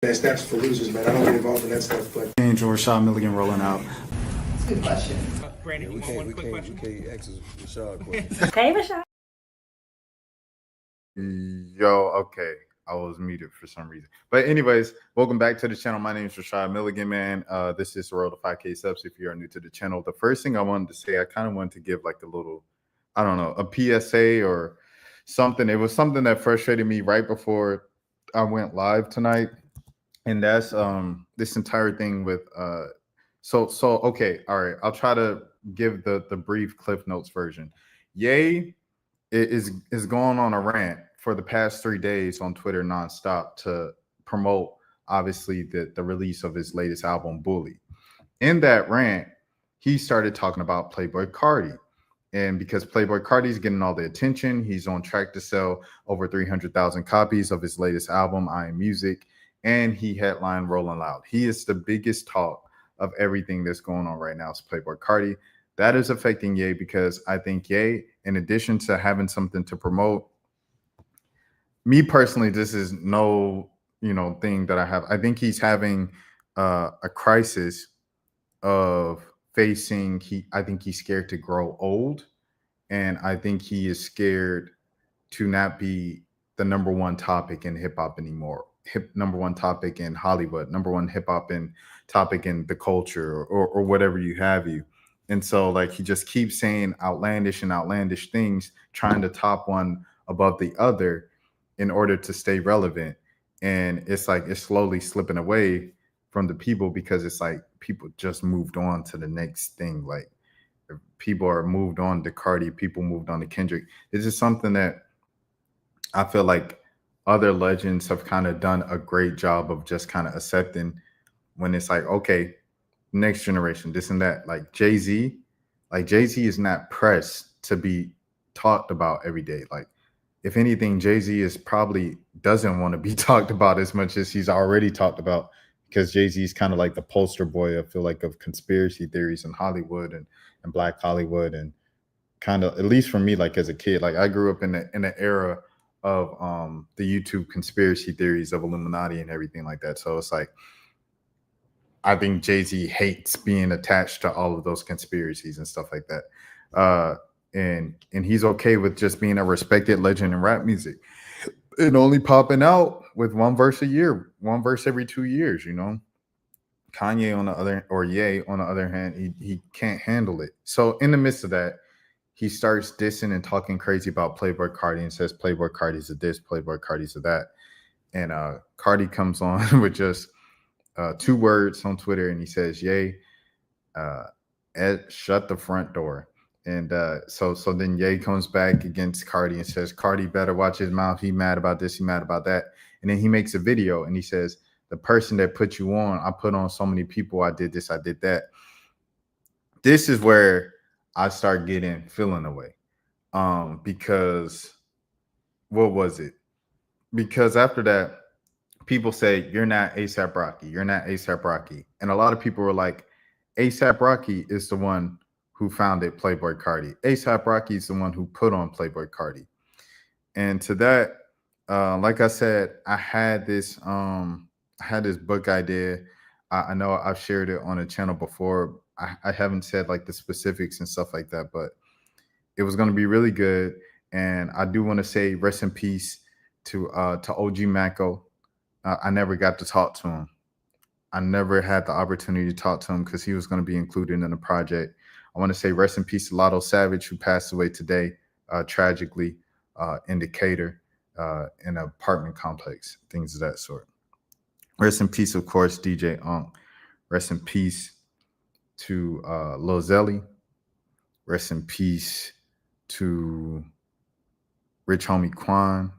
That's for losers, man. I don't get involved in that stuff. But Angel Rashad Milligan rolling out. That's a good question. Brandon, we can't ask Rashad questions. Hey, Rashad. Yo, okay. I was muted for some reason. But anyways, welcome back to the channel. My name is Rashad Milligan, man. This is the road to 5K subs if you are new to the channel. The first thing I wanted to say, I kind of wanted to give like a little, I don't know, a PSA or something. It was something that frustrated me right before I went live tonight. And that's this entire thing with okay, all right. I'll try to give the brief Cliff Notes version. Ye is going on a rant for the past 3 days on Twitter nonstop to promote obviously the release of his latest album, Bully. In that rant, he started talking about Playboi Carti. And because Playboi Carti is getting all the attention, he's on track to sell over 300,000 copies of his latest album, I Am Music. And he headlined Rolling Loud. He is the biggest talk of everything that's going on right now is Playboi Carti. That is affecting Ye because I think Ye, in addition to having something to promote, me personally, this is no, thing that I have. I think he's having a crisis of facing. I think he's scared to grow old, and I think he is scared to not be the number one topic in hip hop anymore. Number one topic in Hollywood, number one hip hop in topic in the culture or whatever you have you. And so like he just keeps saying outlandish things, trying to top one above the other in order to stay relevant. And it's like it's slowly slipping away from the people because it's like people just moved on to the next thing. Like people are moved on to Carti, people moved on to Kendrick. It's just something that I feel like other legends have kind of done a great job of just kind of accepting when it's like, okay, next generation, this and that. Like Jay-Z is not pressed to be talked about every day. Like if anything, Jay-Z is probably doesn't want to be talked about as much as he's already talked about because Jay-Z is kind of like the poster boy, I feel like, of conspiracy theories in Hollywood and Black Hollywood. And kind of, at least for me, like as a kid, like I grew up in the era of the YouTube conspiracy theories of Illuminati and everything like that. So it's like, I think Jay-Z hates being attached to all of those conspiracies and stuff like that. And he's okay with just being a respected legend in rap music and only popping out with one verse a year, one verse every 2 years, Kanye on the other, or Ye on the other hand, he can't handle it. So in the midst of that, he starts dissing and talking crazy about Playboi Carti and says Playboi Carti's a this, Playboi Carti's a that. And Carti comes on with just 2 words on Twitter and he says, Ye, Ed, shut the front door. And so then Ye comes back against Carti and says, Carti better watch his mouth. He mad about this, he mad about that. And then he makes a video and he says, the person that put you on, I put on so many people, I did this, I did that. This is where I start feeling away. Because what was it? Because after that, people say, you're not A$AP Rocky, you're not A$AP Rocky. And a lot of people were like, A$AP Rocky is the one who founded Playboi Carti. A$AP Rocky is the one who put on Playboi Carti. And to that, like I said, I had this book idea. I know I've shared it on a channel before. I haven't said like the specifics and stuff like that, but it was going to be really good. And I do want to say rest in peace to OG Mako. I never got to talk to him. I never had the opportunity to talk to him because he was going to be included in the project. I want to say rest in peace to Lotto Savage, who passed away today, tragically, in Decatur, in an apartment complex, things of that sort. Rest in peace, of course, DJ Unk. Rest in peace to Lil Zelly. Rest in peace to Rich Homie Quan.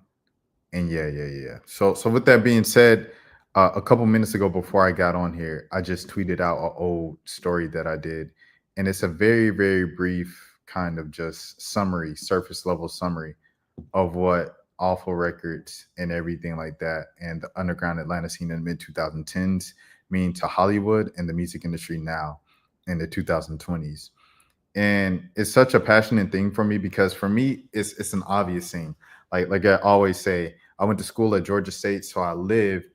And yeah. So with that being said, a couple minutes ago before I got on here, I just tweeted out an old story that I did. And it's a very, very brief kind of just summary, surface level summary of what Awful Records and everything like that and the underground Atlanta scene in the mid-2010s mean to Hollywood and the music industry now in the 2020s. And it's such a passionate thing for me because for me, it's an obvious thing. Like I always say, I went to school at Georgia State, so I lived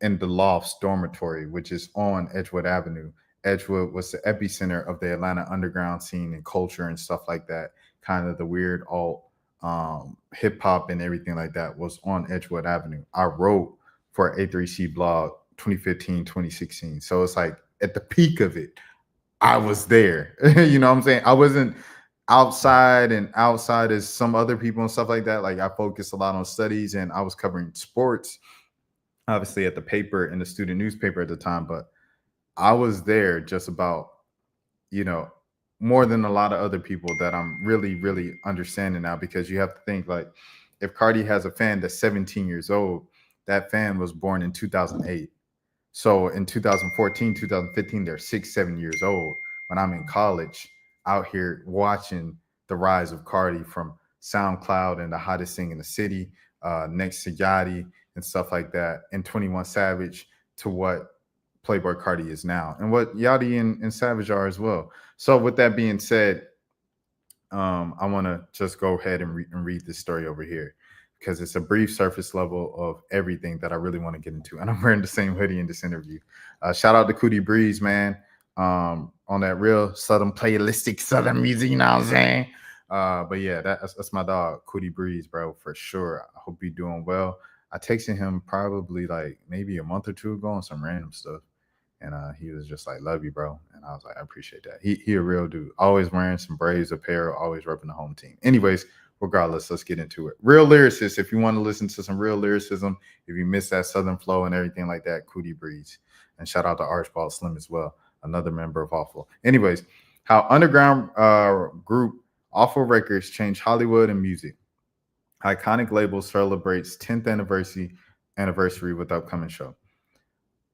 in the Lofts dormitory, which is on Edgewood Avenue. Edgewood was the epicenter of the Atlanta underground scene and culture and stuff like that. Kind of the weird alt hip hop and everything like that was on Edgewood Avenue. I wrote for A3C blog 2015, 2016. So it's like at the peak of it, I was there. You know what I'm saying? I wasn't outside as some other people and stuff like that. Like I focused a lot on studies and I was covering sports, obviously at the paper and the student newspaper at the time, but I was there just about, you know, more than a lot of other people that I'm really, really understanding now, because you have to think like if Cardi has a fan that's 17 years old, that fan was born in 2008. So in 2014, 2015, they're 6, 7 years old. When I'm in college, out here watching the rise of Cardi from SoundCloud and the hottest thing in the city, next to Yachty and stuff like that, and 21 Savage to what Playboy Cardi is now, and what Yachty and Savage are as well. So with that being said, I want to just go ahead and read this story over here, because it's a brief surface level of everything that I really want to get into. And I'm wearing the same hoodie in this interview. Shout out to Cootie Breeze, man, on that real Southern playalistic Southern music, you know what I'm saying? But yeah, that's my dog, Cootie Breeze, bro, for sure. I hope you're doing well. I texted him probably like maybe a month or two ago on some random stuff. And he was just like, love you, bro. And I was like, I appreciate that. He a real dude. Always wearing some Braves apparel, always repping the home team. Anyways, regardless, let's get into it. Real lyricist, if you want to listen to some real lyricism, if you miss that Southern flow and everything like that, Cootie Breeze. And shout out to Archibald Slim as well, another member of Awful. Anyways, how underground group Awful Records changed Hollywood and music. Iconic label celebrates 10th anniversary with upcoming show.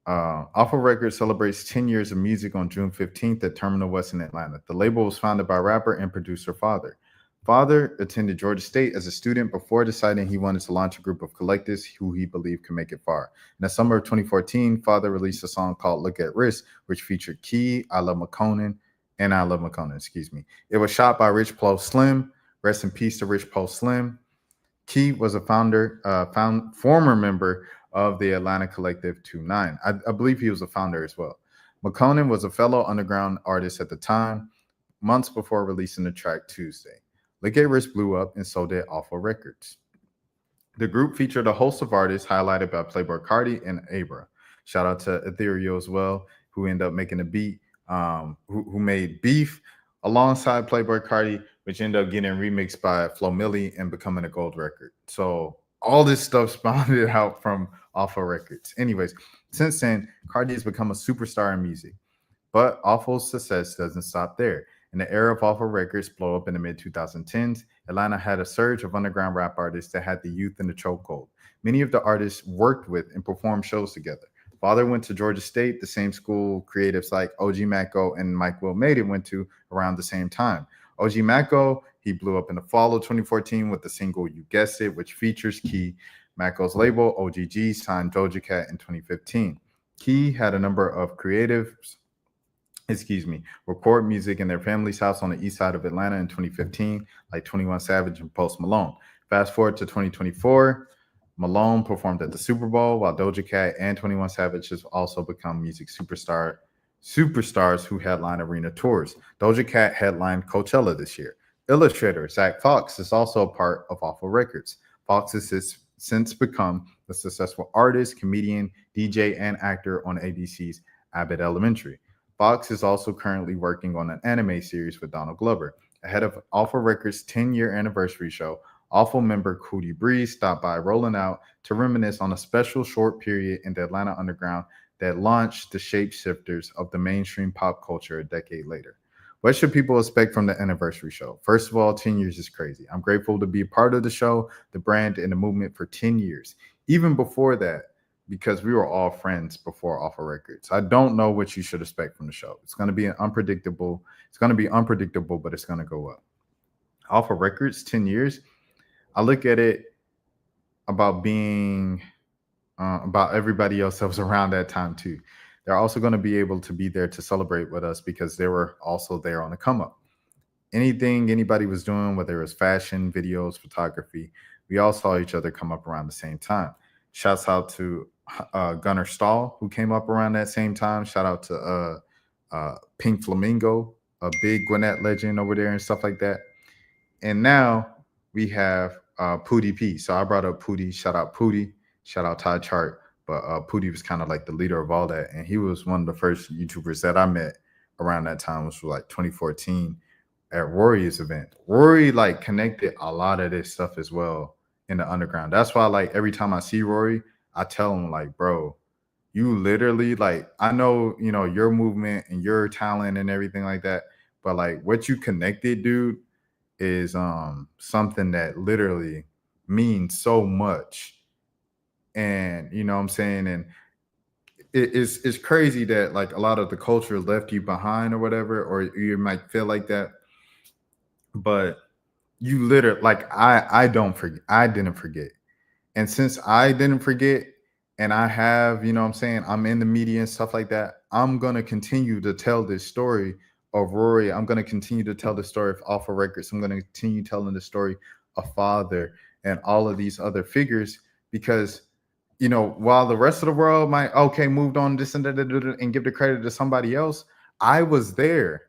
Awful Records celebrates 10 years of music on June 15th at Terminal West in Atlanta. The label was founded by rapper and producer Father. Father attended Georgia State as a student before deciding he wanted to launch a group of collectives who he believed could make it far. In the summer of 2014, Father released a song called Look at Risk, which featured Key, I Love McConan. It was shot by Rich Plo Slim. Rest in peace to Rich Plo Slim. Key was a former member of the Atlanta collective 29. I believe he was a founder as well. McConan was a fellow underground artist at the time, months before releasing the track Tuesday. Look at Risk blew up, and so did Awful Records. The group featured a host of artists highlighted by Playboy Cardi and Abra. Shout out to Ethereal as well, who ended up making a beat, who made Beef alongside Playboy Cardi, which ended up getting remixed by Flo Milli and becoming a gold record. So all this stuff spawned out from Awful Records. Anyways, since then, Cardi has become a superstar in music. But Awful's success doesn't stop there. In the era of Awful Records blow up in the mid-2010s, Atlanta had a surge of underground rap artists that had the youth in the chokehold. Many of the artists worked with and performed shows together. Father went to Georgia State, the same school creatives like OG Macko and Mike Will Made It went to around the same time. OG Macko, he blew up in the fall of 2014 with the single You Guessed It, which features Key. Macko's label, OGG, signed Doja Cat in 2015. Key had a number of creatives, record music in their family's house on the east side of Atlanta in 2015, like 21 Savage and Post Malone. Fast forward to 2024, Malone performed at the Super Bowl, while Doja Cat and 21 Savage has also become music superstars who headline arena tours. Doja Cat headlined Coachella this year. Illustrator Zach Fox is also a part of Awful Records. Fox has since become a successful artist, comedian, DJ, and actor on ABC's Abbott Elementary. Fox is also currently working on an anime series with Donald Glover. Ahead of Awful Records' 10-year anniversary show, Awful member Cootie Breeze stopped by Rolling Out to reminisce on a special short period in the Atlanta Underground that launched the shapeshifters of the mainstream pop culture a decade later. What should people expect from the anniversary show? First of all, 10 years is crazy. I'm grateful to be a part of the show, the brand, and the movement for 10 years. Even before that, because we were all friends before Awful Records. I don't know what you should expect from the show. It's going to be unpredictable, but it's going to go up. Awful Records, 10 years. I look at it about being about everybody else that was around that time too. They're also going to be able to be there to celebrate with us because they were also there on the come up. Anything anybody was doing, whether it was fashion, videos, photography, we all saw each other come up around the same time. Shouts out to Gunnar Stahl, who came up around that same time. Shout out to Pink Flamingo, a big Gwinnett legend over there and stuff like that. And now we have Pootie P. So I brought up Pootie. Shout out Pootie. Shout out Todd Chart. But Pootie was kind of like the leader of all that. And he was one of the first YouTubers that I met around that time, which was like 2014 at Rory's event. Rory like connected a lot of this stuff as well in the underground. That's why like every time I see Rory, I tell him like, bro, you literally like, I know, you know, your movement and your talent and everything like that. But like what you connected, dude, is something that literally means so much. And you know what I'm saying? And it's crazy that like a lot of the culture left you behind or whatever, or you might feel like that. But you literally like I don't forget. I didn't forget. And since I didn't forget, and I have, you know what I'm saying, I'm in the media and stuff like that, I'm gonna continue to tell this story of Rory. I'm gonna continue to tell the story of Alpha Records. I'm gonna continue telling the story of Father and all of these other figures, because you know, while the rest of the world might moved on this and that and give the credit to somebody else, I was there.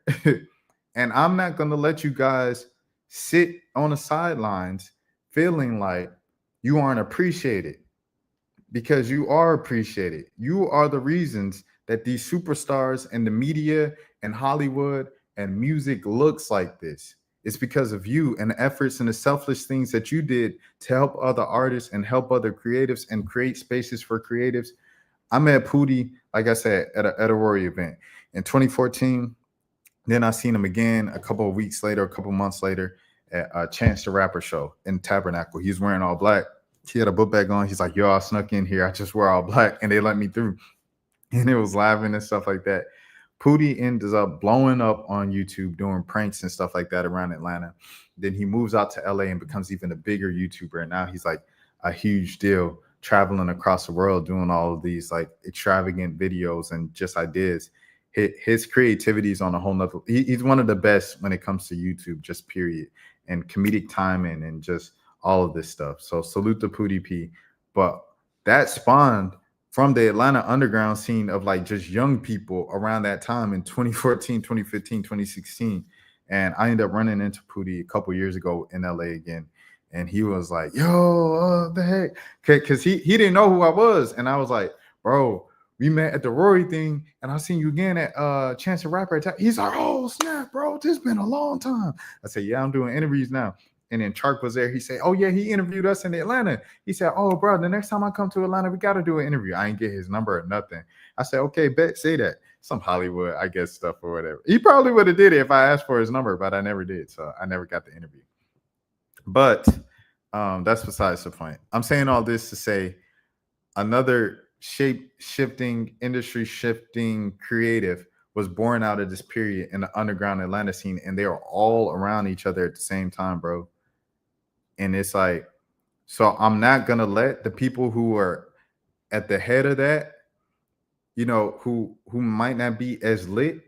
And I'm not gonna let you guys sit on the sidelines feeling like you aren't appreciated, because you are appreciated. You are the reasons that these superstars and the media and Hollywood and music looks like this. It's because of you and the efforts and the selfless things that you did to help other artists and help other creatives and create spaces for creatives. I met Pootie, like I said, at a Rory event in 2014. Then I seen him again a couple of weeks later, a couple of months later at Chance the Rapper show in Tabernacle. He's wearing all black. He had a book bag on. He's like, yo, I snuck in here. I just wear all black. And they let me through. And it was laughing and stuff like that. Pootie ends up blowing up on YouTube, doing pranks and stuff like that around Atlanta. Then he moves out to LA and becomes even a bigger YouTuber. And now he's like a huge deal, traveling across the world, doing all of these like extravagant videos and just ideas. His creativity is on a whole nother. He's one of the best when it comes to YouTube, just period. And comedic timing and just all of this stuff. So salute to Pootie P. But that spawned from the Atlanta underground scene of like just young people around that time in 2014, 2015, 2016. And I ended up running into Pootie a couple years ago in LA again. And he was like, yo, the heck? Because he didn't know who I was. And I was like, bro, we met at the Rory thing, and I seen you again at Chance the Rapper. He's like, oh, snap, bro, this been a long time. I said, yeah, I'm doing interviews now. And then Chark was there. He said, oh, yeah, he interviewed us in Atlanta. He said, oh, bro, the next time I come to Atlanta, we got to do an interview. I ain't get his number or nothing. I said, okay, bet, say that. Some Hollywood, I guess, stuff or whatever. He probably would have did it if I asked for his number, but I never did. So I never got the interview. But that's besides the point. I'm saying all this to say another shape-shifting, industry-shifting creative was born out of this period in the underground Atlanta scene, and they are all around each other at the same time, bro. And it's like, so I'm not gonna let the people who are at the head of that, you know, who might not be as lit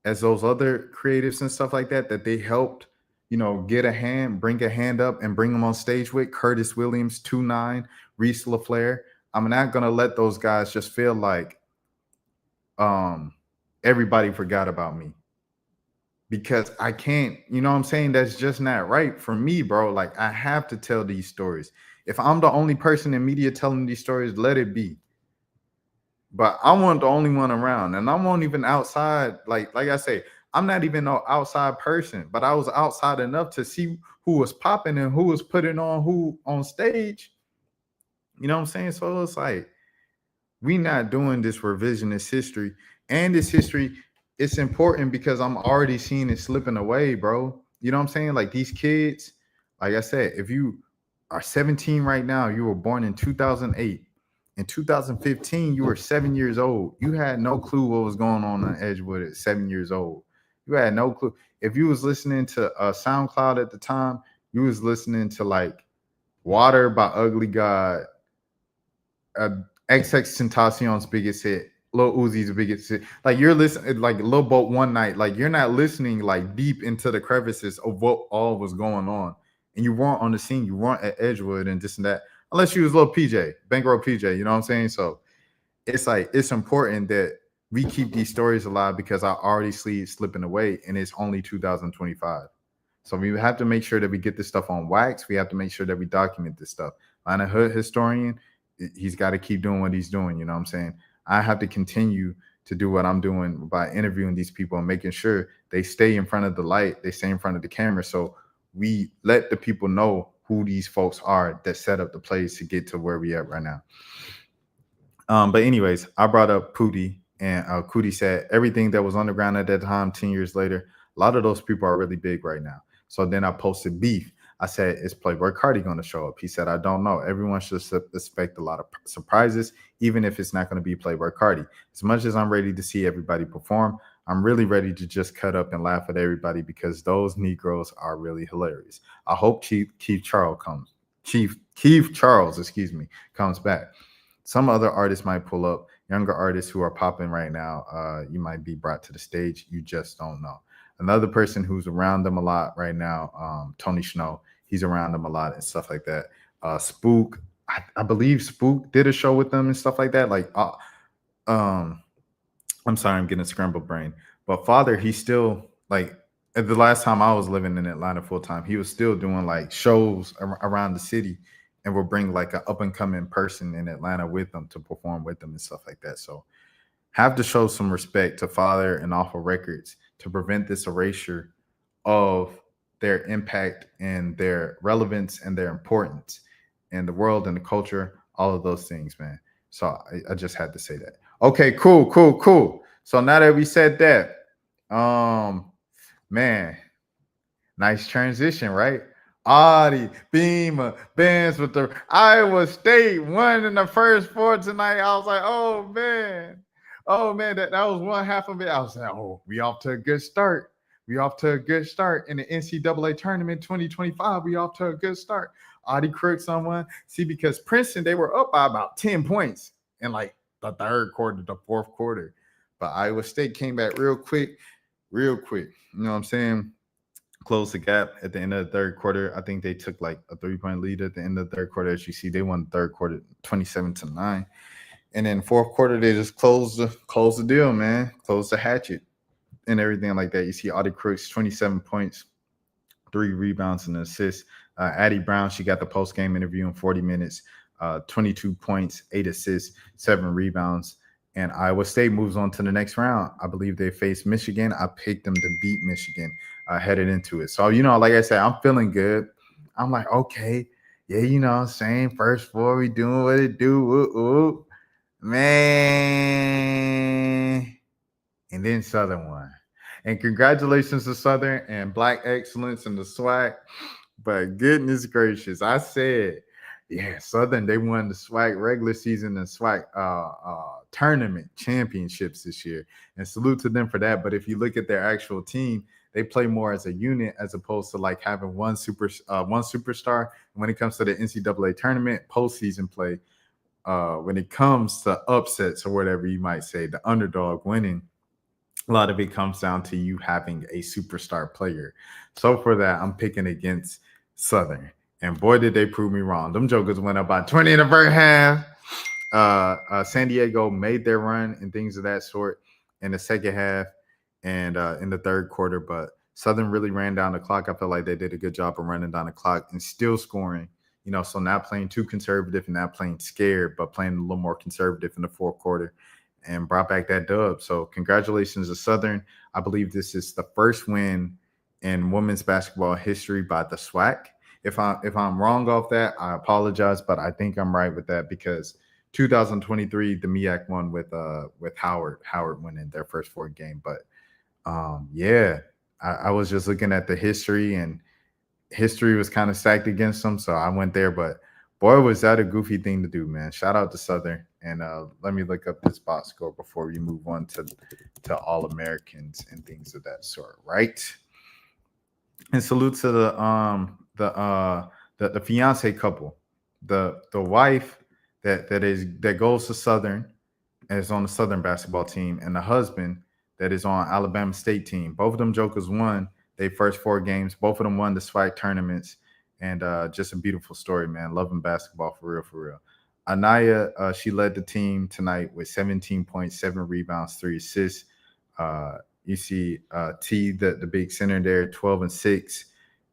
as those other creatives and stuff like that, that they helped, you know, get a hand, bring a hand up and bring them on stage with Curtis Williams, 2-9, Reese LaFleur. I'm not gonna let those guys just feel like everybody forgot about me, because I can't, you know what I'm saying? That's just not right for me, bro. Like, I have to tell these stories. If I'm the only person in media telling these stories, let it be. But I wasn't the only one around, and I wasn't even outside. Like I say, I'm not even an outside person, but I was outside enough to see who was popping and who was putting on who on stage. You know what I'm saying? So it's like, we not doing this revisionist history. And this history, it's important because I'm already seeing it slipping away, bro. You know what I'm saying? Like, these kids, like I said, if you are 17 right now, you were born in 2008. In 2015, you were 7 years old. You had no clue what was going on Edgewood at 7 years old. You had no clue. If you was listening to SoundCloud at the time, you was listening to like Water by Ugly God, XXXTentacion's biggest hit, Lil Uzi's biggest hit. Like, you're listening, like Lil Boat One Night. Like, you're not listening like deep into the crevices of what all was going on, and you weren't on the scene. You weren't at Edgewood and this and that, unless you was Lil PJ, Bankroll PJ. You know what I'm saying? So it's like it's important that we keep these stories alive because I already see it slipping away, and it's only 2025. So we have to make sure that we get this stuff on wax. We have to make sure that we document this stuff. I'm a hood historian. He's got to keep doing what he's doing. You know what I'm saying? I have to continue to do what I'm doing by interviewing these people and making sure they stay in front of the light, they stay in front of the camera. So we let the people know who these folks are that set up the place to get to where we at right now. But anyways, I brought up Pootie, and Cootie said everything that was underground at that time, 10 years later, a lot of those people are really big right now. So then I posted beef. I said, is Playboy Cardi going to show up? He said, I don't know. Everyone should expect a lot of surprises, even if it's not going to be Playboy Cardi. As much as I'm ready to see everybody perform, I'm really ready to just cut up and laugh at everybody because those Negroes are really hilarious. I hope Keith Charles comes back. Some other artists might pull up, younger artists who are popping right now. You might be brought to the stage. You just don't know. Another person who's around them a lot right now, Tony Snow, he's around them a lot and stuff like that. Spook, I believe Spook did a show with them and stuff like that. Like, I'm sorry, I'm getting a scrambled brain. But Father, he's still like, at the last time I was living in Atlanta full time, he was still doing like shows around the city and will bring like an up and coming person in Atlanta with them to perform with them and stuff like that. So have to show some respect to Father and Awful Records to prevent this erasure of their impact and their relevance and their importance in the world and the culture, all of those things, man. So I just had to say that. Okay, cool. So now that we said that, man, nice transition, right? Audi, Beamer, Benz with the Iowa State won in the first four tonight. I was like, oh man, that was one half of it. I was like, oh, we off to a good start. In the NCAA tournament 2025. We off to a good start. Audi Crooks on one. See, because Princeton, they were up by about 10 points in like the third quarter, the fourth quarter. But Iowa State came back real quick. You know what I'm saying? Closed the gap at the end of the third quarter. I think they took like a 3-point lead at the end of the third quarter. As you see, they won the third quarter 27-9. And then fourth quarter, they just closed the deal, man. Closed the hatchet and everything like that. You see Audi Crooks, 27 points, 3 rebounds and assists. Addie Brown, she got the post-game interview in 40 minutes, 22 points, 8 assists, 7 rebounds. And Iowa State moves on to the next round. I believe they face Michigan. I picked them to beat Michigan headed into it. So, you know, like I said, I'm feeling good. I'm like, okay, yeah, you know, same first four, we doing what it do. Ooh. Man. And then Southern won. And congratulations to Southern and Black Excellence and the SWAC. But goodness gracious, I said, yeah, Southern, they won the SWAC regular season and SWAC tournament championships this year. And salute to them for that. But if you look at their actual team, they play more as a unit as opposed to like having one superstar. And when it comes to the NCAA tournament, postseason play, when it comes to upsets or whatever you might say, the underdog winning, a lot of it comes down to you having a superstar player. So for that, I'm picking against Southern. And boy, did they prove me wrong. Them jokers went up by 20 in the first half. San Diego made their run and things of that sort in the second half and in the third quarter. But Southern really ran down the clock. I felt like they did a good job of running down the clock and still scoring. You know, so not playing too conservative and not playing scared, but playing a little more conservative in the fourth quarter and brought back that dub. So congratulations to Southern. I believe this is the first win in women's basketball history by the SWAC. If I'm wrong off that, I apologize, but I think I'm right with that because 2023, the MEAC won with Howard winning their first 4 game. But yeah, I was just looking at the history and history was kind of stacked against them. So I went there, but boy, was that a goofy thing to do, man. Shout out to Southern. And let me look up this box score before we move on to All-Americans and things of that sort, right? And salute to the fiance couple, the wife that goes to Southern and is on the Southern basketball team, and the husband that is on Alabama State team. Both of them jokers won their first 4 games. Both of them won the SWAC tournaments, and just a beautiful story, man. Loving basketball for real. Anaya, she led the team tonight with 17.7 rebounds, 3 assists. You see T, the big center there, 12 and 6,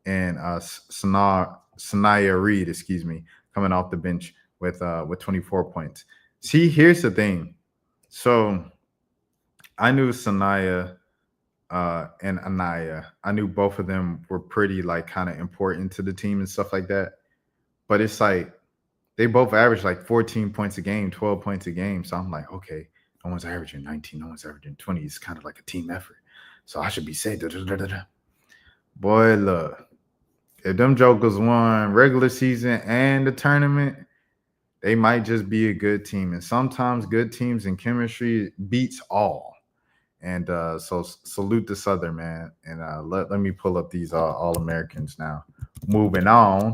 and Sanaya Reed, excuse me, coming off the bench with 24 points. See, here's the thing. So I knew Sanaya and Anaya. I knew both of them were pretty like kind of important to the team and stuff like that. But it's like they both average like 14 points a game, 12 points a game. So I'm like, okay, no one's averaging 19, no one's averaging 20. It's kind of like a team effort. So I should be safe. Boy, look, if them jokers won regular season and the tournament, they might just be a good team. And sometimes good teams and chemistry beats all. And so salute the Southern, man. And let me pull up these All-Americans now. Moving on.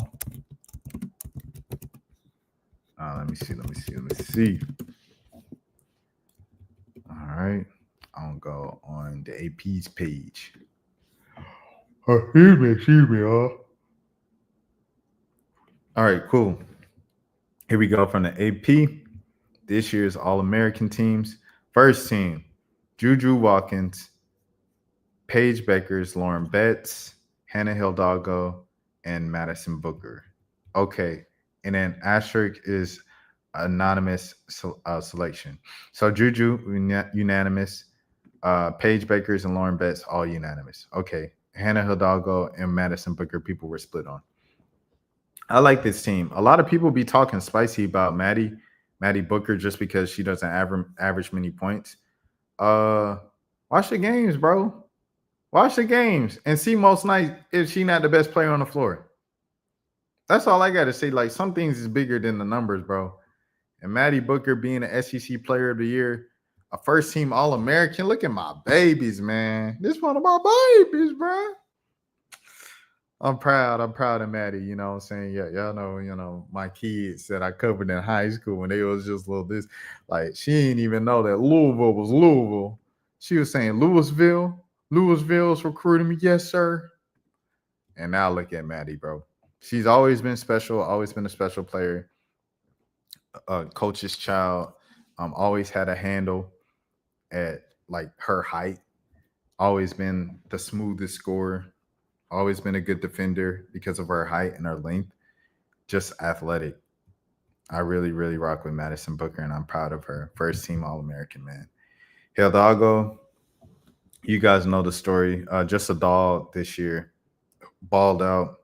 Let me see. All right. I'll go on the AP's page. Excuse me, all right, cool. Here we go from the AP. This year's All-American teams. First team, Juju Watkins, Paige Beckers, Lauren Betts, Hannah Hidalgo, and Madison Booker. Okay. And then asterisk is anonymous selection. So Juju, unanimous. Paige Beckers and Lauren Betts, all unanimous. Okay. Hannah Hidalgo and Madison Booker, people were split on. I like this team. A lot of people be talking spicy about Maddie Booker just because she doesn't average many points. Watch the games, bro. Watch the games and see most nights if she not the best player on the floor. That's all I got to say. Like, some things is bigger than the numbers, bro. And Maddie Booker being an SEC Player of the Year, a first-team All-American. Look at my babies, man. This one of my babies, bro. I'm proud. I'm proud of Maddie. You know what I'm saying? Yeah, y'all know, my kids that I covered in high school when they was just little this. Like, she didn't even know that Louisville was Louisville. She was saying Louisville's recruiting me. Yes, sir. And now look at Maddie, bro. She's always been special, always been a special player. Coach's child, always had a handle at like her height. Always been the smoothest scorer. Always been a good defender because of her height and her length. Just athletic. I really, really rock with Madison Booker, and I'm proud of her. First team All-American, man. Hidalgo, you guys know the story. Just a dog this year. Balled out.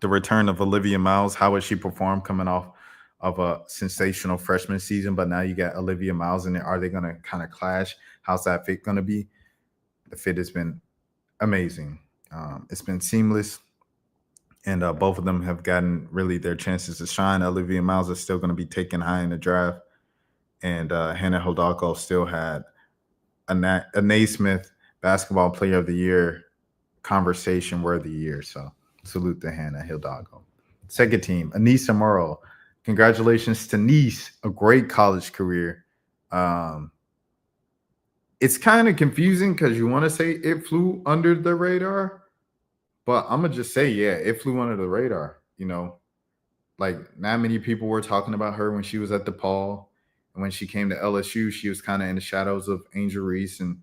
The return of Olivia Miles. How would she perform coming off of a sensational freshman season? But now you got Olivia Miles in there. Are they going to kind of clash? How's that fit going to be? The fit has been amazing. It's been seamless. And both of them have gotten really their chances to shine. Olivia Miles is still going to be taken high in the draft. And Hannah Hidalgo still had a Naismith Basketball Player of the Year conversation worthy year. So salute to Hannah Hidalgo. Second team, Anissa Morrow. Congratulations to Nice, a great college career. It's kind of confusing because you want to say it flew under the radar, but I'm going to just say, yeah, it flew under the radar. Like, not many people were talking about her when she was at DePaul. And when she came to LSU, she was kind of in the shadows of Angel Reese. And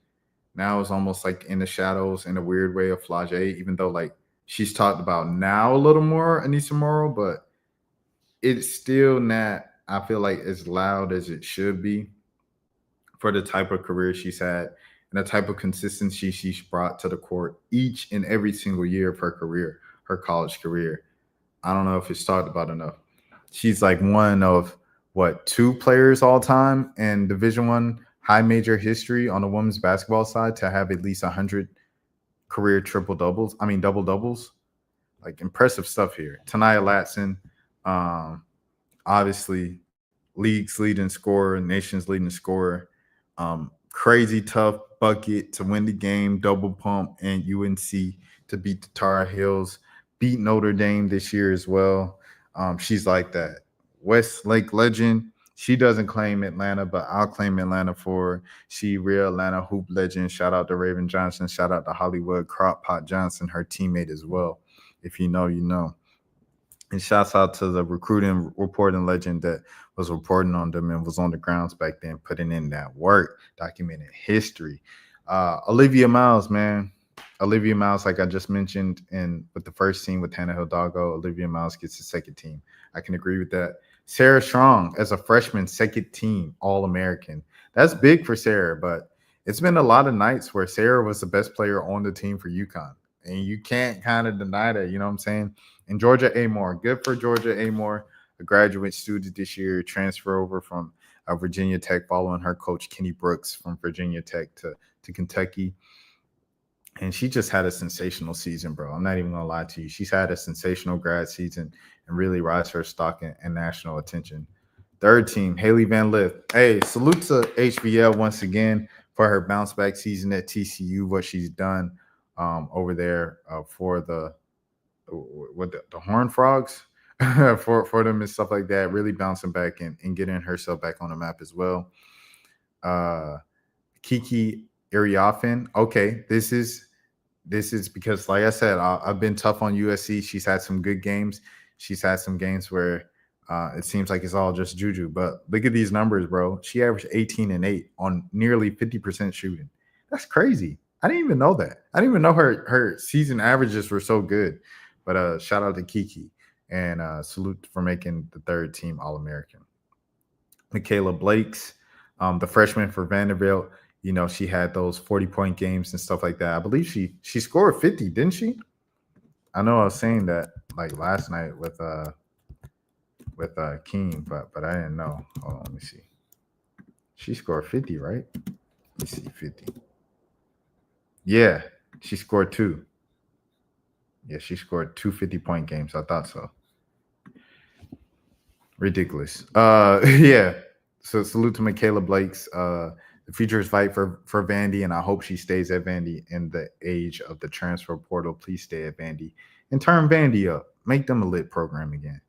now it's almost like in the shadows in a weird way of Flage, even though, like, she's talked about now a little more, Anissa Morrow, but it's still not, I feel like, as loud as it should be for the type of career she's had and the type of consistency she's brought to the court each and every single year of her career, her college career. I don't know if it's talked about enough. She's like one of, two players all time in Division I high major history on the women's basketball side to have at least 100 career double doubles. Like, impressive stuff here. Tania Latson, obviously league's leading scorer, nation's leading scorer. Crazy tough bucket to win the game, double pump, and UNC to beat the Tar Heels, beat Notre Dame this year as well. She's like that Westlake legend. She doesn't claim Atlanta, but I'll claim Atlanta for her. She real Atlanta hoop legend. Shout out to Raven Johnson. Shout out to Hollywood Crock Pot Johnson, her teammate as well. If you know, you know. And shouts out to the recruiting reporting legend that was reporting on them and was on the grounds back then, putting in that work, documenting history. Olivia Miles, man. Olivia Miles, like I just mentioned, and with the first team with Tannehill Doggo, Olivia Miles gets the second team. I can agree with that. Sarah Strong, as a freshman, second team All American. That's big for Sarah, but it's been a lot of nights where Sarah was the best player on the team for UConn. And you can't kind of deny that, you know what I'm saying? And Georgia Amore, good for Georgia Amore, a graduate student this year, transfer over from Virginia Tech, following her coach Kenny Brooks from Virginia Tech to Kentucky. And she just had a sensational season, bro. I'm not even gonna lie to you. She's had a sensational grad season and really rise her stock and national attention. Third team, Haley Van Lith. Hey, salute to HVL once again for her bounce back season at TCU. What she's done over there for the Horned Frogs for them and stuff like that. Really bouncing back and getting herself back on the map as well. Kiki Iriafen. Okay, this is because, like I said, I've been tough on USC. She's had some good games. She's had some games where it seems like it's all just juju. But look at these numbers, bro. She averaged 18 and 8 on nearly 50% shooting. That's crazy. I didn't even know that. I didn't even know her season averages were so good. But shout out to Kiki and salute for making the third team All-American. Michaela Blakes, the freshman for Vanderbilt. You know, she had those 40-point games and stuff like that. I believe she scored 50, didn't she? I know I was saying that like last night with King, but I didn't know. Hold on, let me see. She scored 50, right? Let me see, 50. Yeah, she scored 2. Yeah, she scored 2 50-point games. I thought so. Ridiculous. Yeah. So salute to Michaela Blakes. The future is fight for Vandy, and I hope she stays at Vandy in the age of the transfer portal. Please stay at Vandy and turn Vandy up. Make them a lit program again.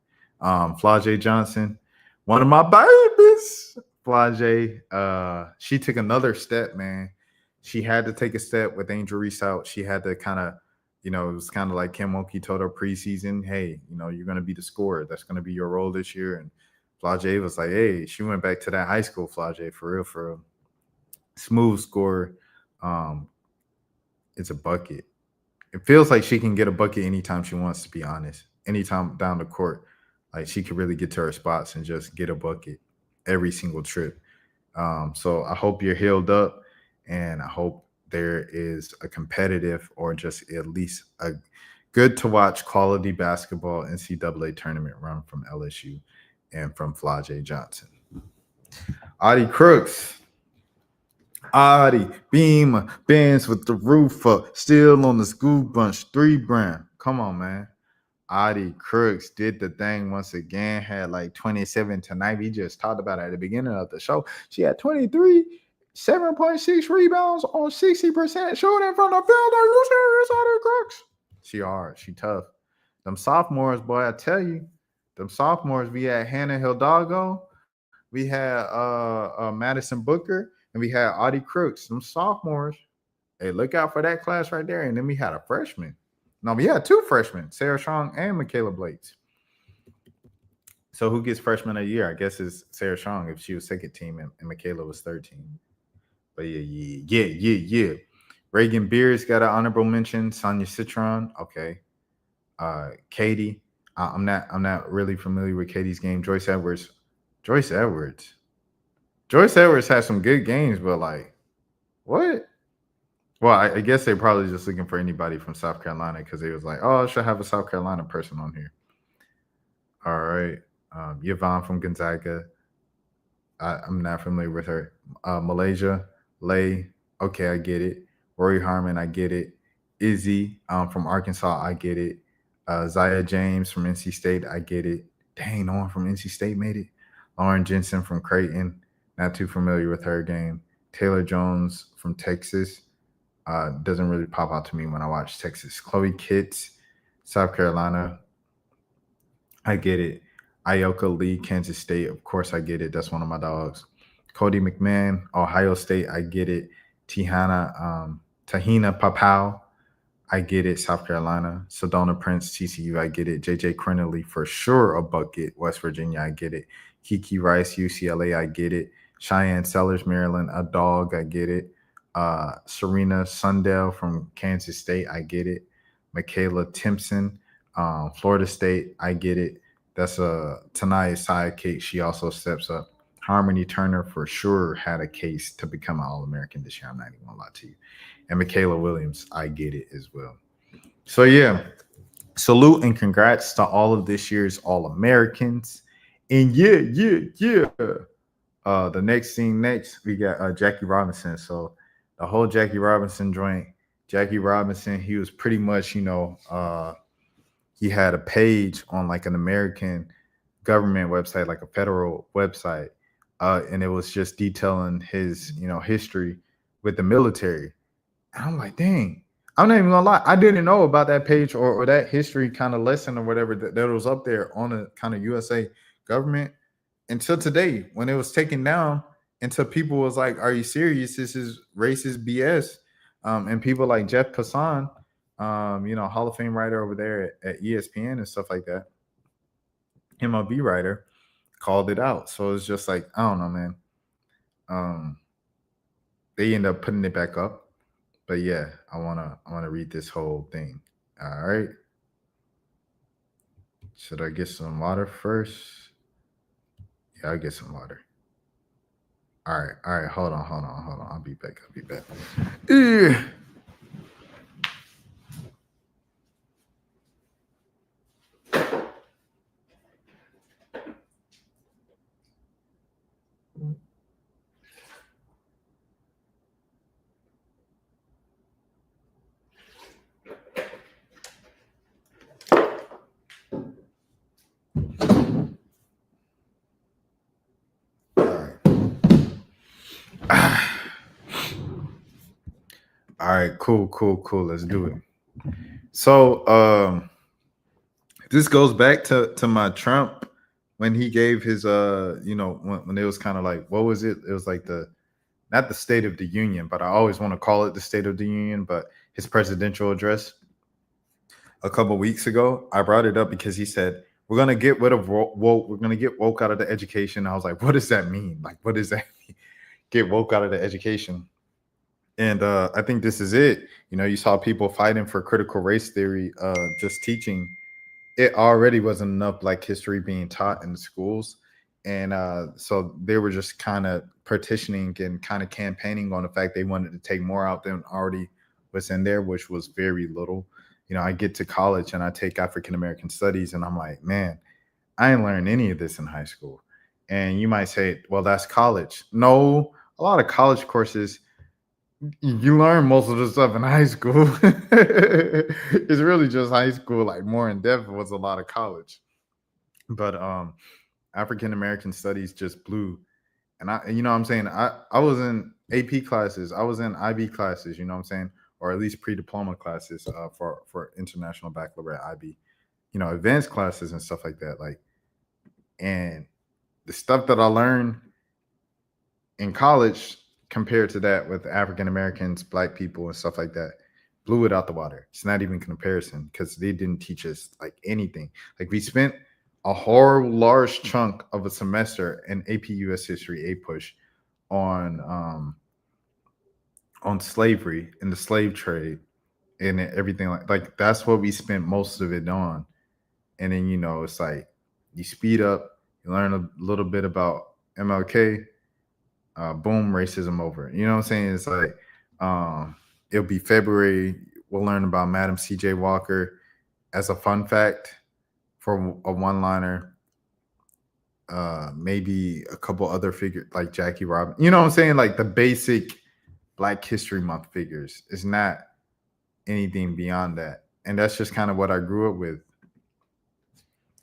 Flajay Johnson, one of my babies. Flajay, she took another step, man. She had to take a step with Angel Reese out. She had to kind of, you know, it was kind of like Kim Mulkey told her preseason, hey, you know, you're going to be the scorer. That's going to be your role this year. And Flajay was like, hey, she went back to that high school Flajay for real. Smooth scorer. It's a bucket. It feels like she can get a bucket anytime she wants, to be honest. Anytime down the court, like she could really get to her spots and just get a bucket every single trip. So I hope you're healed up, and I hope there is a competitive or just at least a good to watch quality basketball NCAA tournament run from LSU and from Flajay Johnson. Audie Crooks. Audie, Beamer, Benz with the roof up, still on the school bunch, 3 brand. Come on, man. Audie Crooks did the thing once again, had like 27 tonight. We just talked about it at the beginning of the show. She had 23, 7.6 rebounds on 60% shooting from the field. Are you serious, Audie Crooks? She hard. She tough. Them sophomores, boy, I tell you, them sophomores, we had Hannah Hidalgo, we had Madison Booker, and we had Audie Crooks, some sophomores. Hey, look out for that class right there. And then we had a freshman. No, we had 2 freshmen, Sarah Strong and Michaela Blakes. So who gets freshman of the year? I guess it's Sarah Strong if she was second team and Michaela was third team. But yeah. Reagan Beers got an honorable mention. Sonia Citron, okay. Katie, I'm not really familiar with Katie's game. Joyce Edwards had some good games, but like, what? Well, I guess they're probably just looking for anybody from South Carolina because they was like, oh, I should have a South Carolina person on here. All right. Yvonne from Gonzaga. I'm not familiar with her. Malaysia, Lay. Okay, I get it. Rory Harmon, I get it. Izzy from Arkansas, I get it. Zaya James from NC State, I get it. Dang, no one from NC State made it. Lauren Jensen from Creighton, not too familiar with her game. Taylor Jones from Texas, doesn't really pop out to me when I watch Texas. Chloe Kitts, South Carolina, I get it. Ioka Lee, Kansas State, of course I get it. That's one of my dogs. Cody McMahon, Ohio State, I get it. Tahina Papau, I get it. South Carolina. Sedona Prince, TCU, I get it. JJ Crenelly, for sure, a bucket. West Virginia, I get it. Kiki Rice, UCLA, I get it. Cheyenne Sellers, Maryland, a dog, I get it. Serena Sundell from Kansas State, I get it. Michaela Timpson, Florida State, I get it. That's a Tania's sidekick. She also steps up. Harmony Turner for sure had a case to become an All-American this year. I'm not even gonna lie to you. And Michaela Williams, I get it as well. So yeah, salute and congrats to all of this year's All-Americans. And yeah. The next thing next, we got Jackie Robinson. So the whole Jackie Robinson joint, Jackie Robinson, he was pretty much, he had a page on like an American government website, like a federal website, and it was just detailing his, history with the military. And I'm like, dang, I'm not even gonna lie, I didn't know about that page or that history kind of lesson or whatever that was up there on the kind of USA government until today when it was taken down. Until people was like, "Are you serious? This is racist BS." And people like Jeff Passan, Hall of Fame writer over there at ESPN and stuff like that, MLB writer, called it out. So it's just like, I don't know, man. They end up putting it back up, but yeah, I wanna read this whole thing. All right. Should I get some water first? Yeah, I'll get some water. All right. Hold on. I'll be back. Yeah. All right, cool. Let's do it. So this goes back to my Trump when he gave his when it was kind of like, what was it? It was like not the State of the Union, but I always want to call it the State of the Union, but his presidential address a couple weeks ago. I brought it up because he said, we're gonna get rid of woke, we're gonna get woke out of the education. I was like, what does that mean? Like, what does that mean? Get woke out of the education? And I think this is it. You saw people fighting for critical race theory, just teaching. It already wasn't enough Black history being taught in the schools. And so they were just kind of petitioning and kind of campaigning on the fact they wanted to take more out than already was in there, which was very little. I get to college and I take African American studies and I'm like, man, I ain't learned any of this in high school. And you might say, well, that's college. No, a lot of college courses, you learn most of the stuff in high school. It's really just high school, like more in depth was a lot of college. But African American studies just blew. And what I'm saying, I was in AP classes, I was in IB classes, you know what I'm saying, or at least pre-diploma classes for international baccalaureate IB, advanced classes and stuff like that. Like, and the stuff that I learned in college compared to that with African Americans, Black people, and stuff like that, blew it out the water. It's not even comparison because they didn't teach us like anything. Like, we spent a whole large chunk of a semester in AP US History A push on slavery and the slave trade and everything like that's what we spent most of it on. And then it's like you speed up, you learn a little bit about MLK. Boom, racism over. You know what I'm saying? It's like it'll be February. We'll learn about Madam C.J. Walker as a fun fact for a one-liner. Maybe a couple other figures like Jackie Robinson. You know what I'm saying? Like the basic Black History Month figures. It's not anything beyond that. And that's just kind of what I grew up with.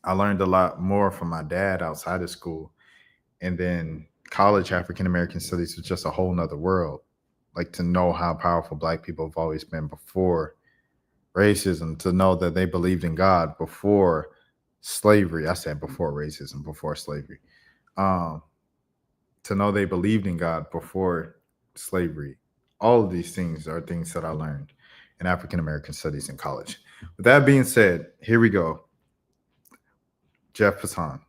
I learned a lot more from my dad outside of school. And then college African American studies was just a whole nother world. Like, to know how powerful Black people have always been before racism, to know that they believed in God before slavery. I said before racism, before slavery. To know they believed in God before slavery. All of these things are things that I learned. and African American Studies in college. With that being said, here we go. Jeff Hassan.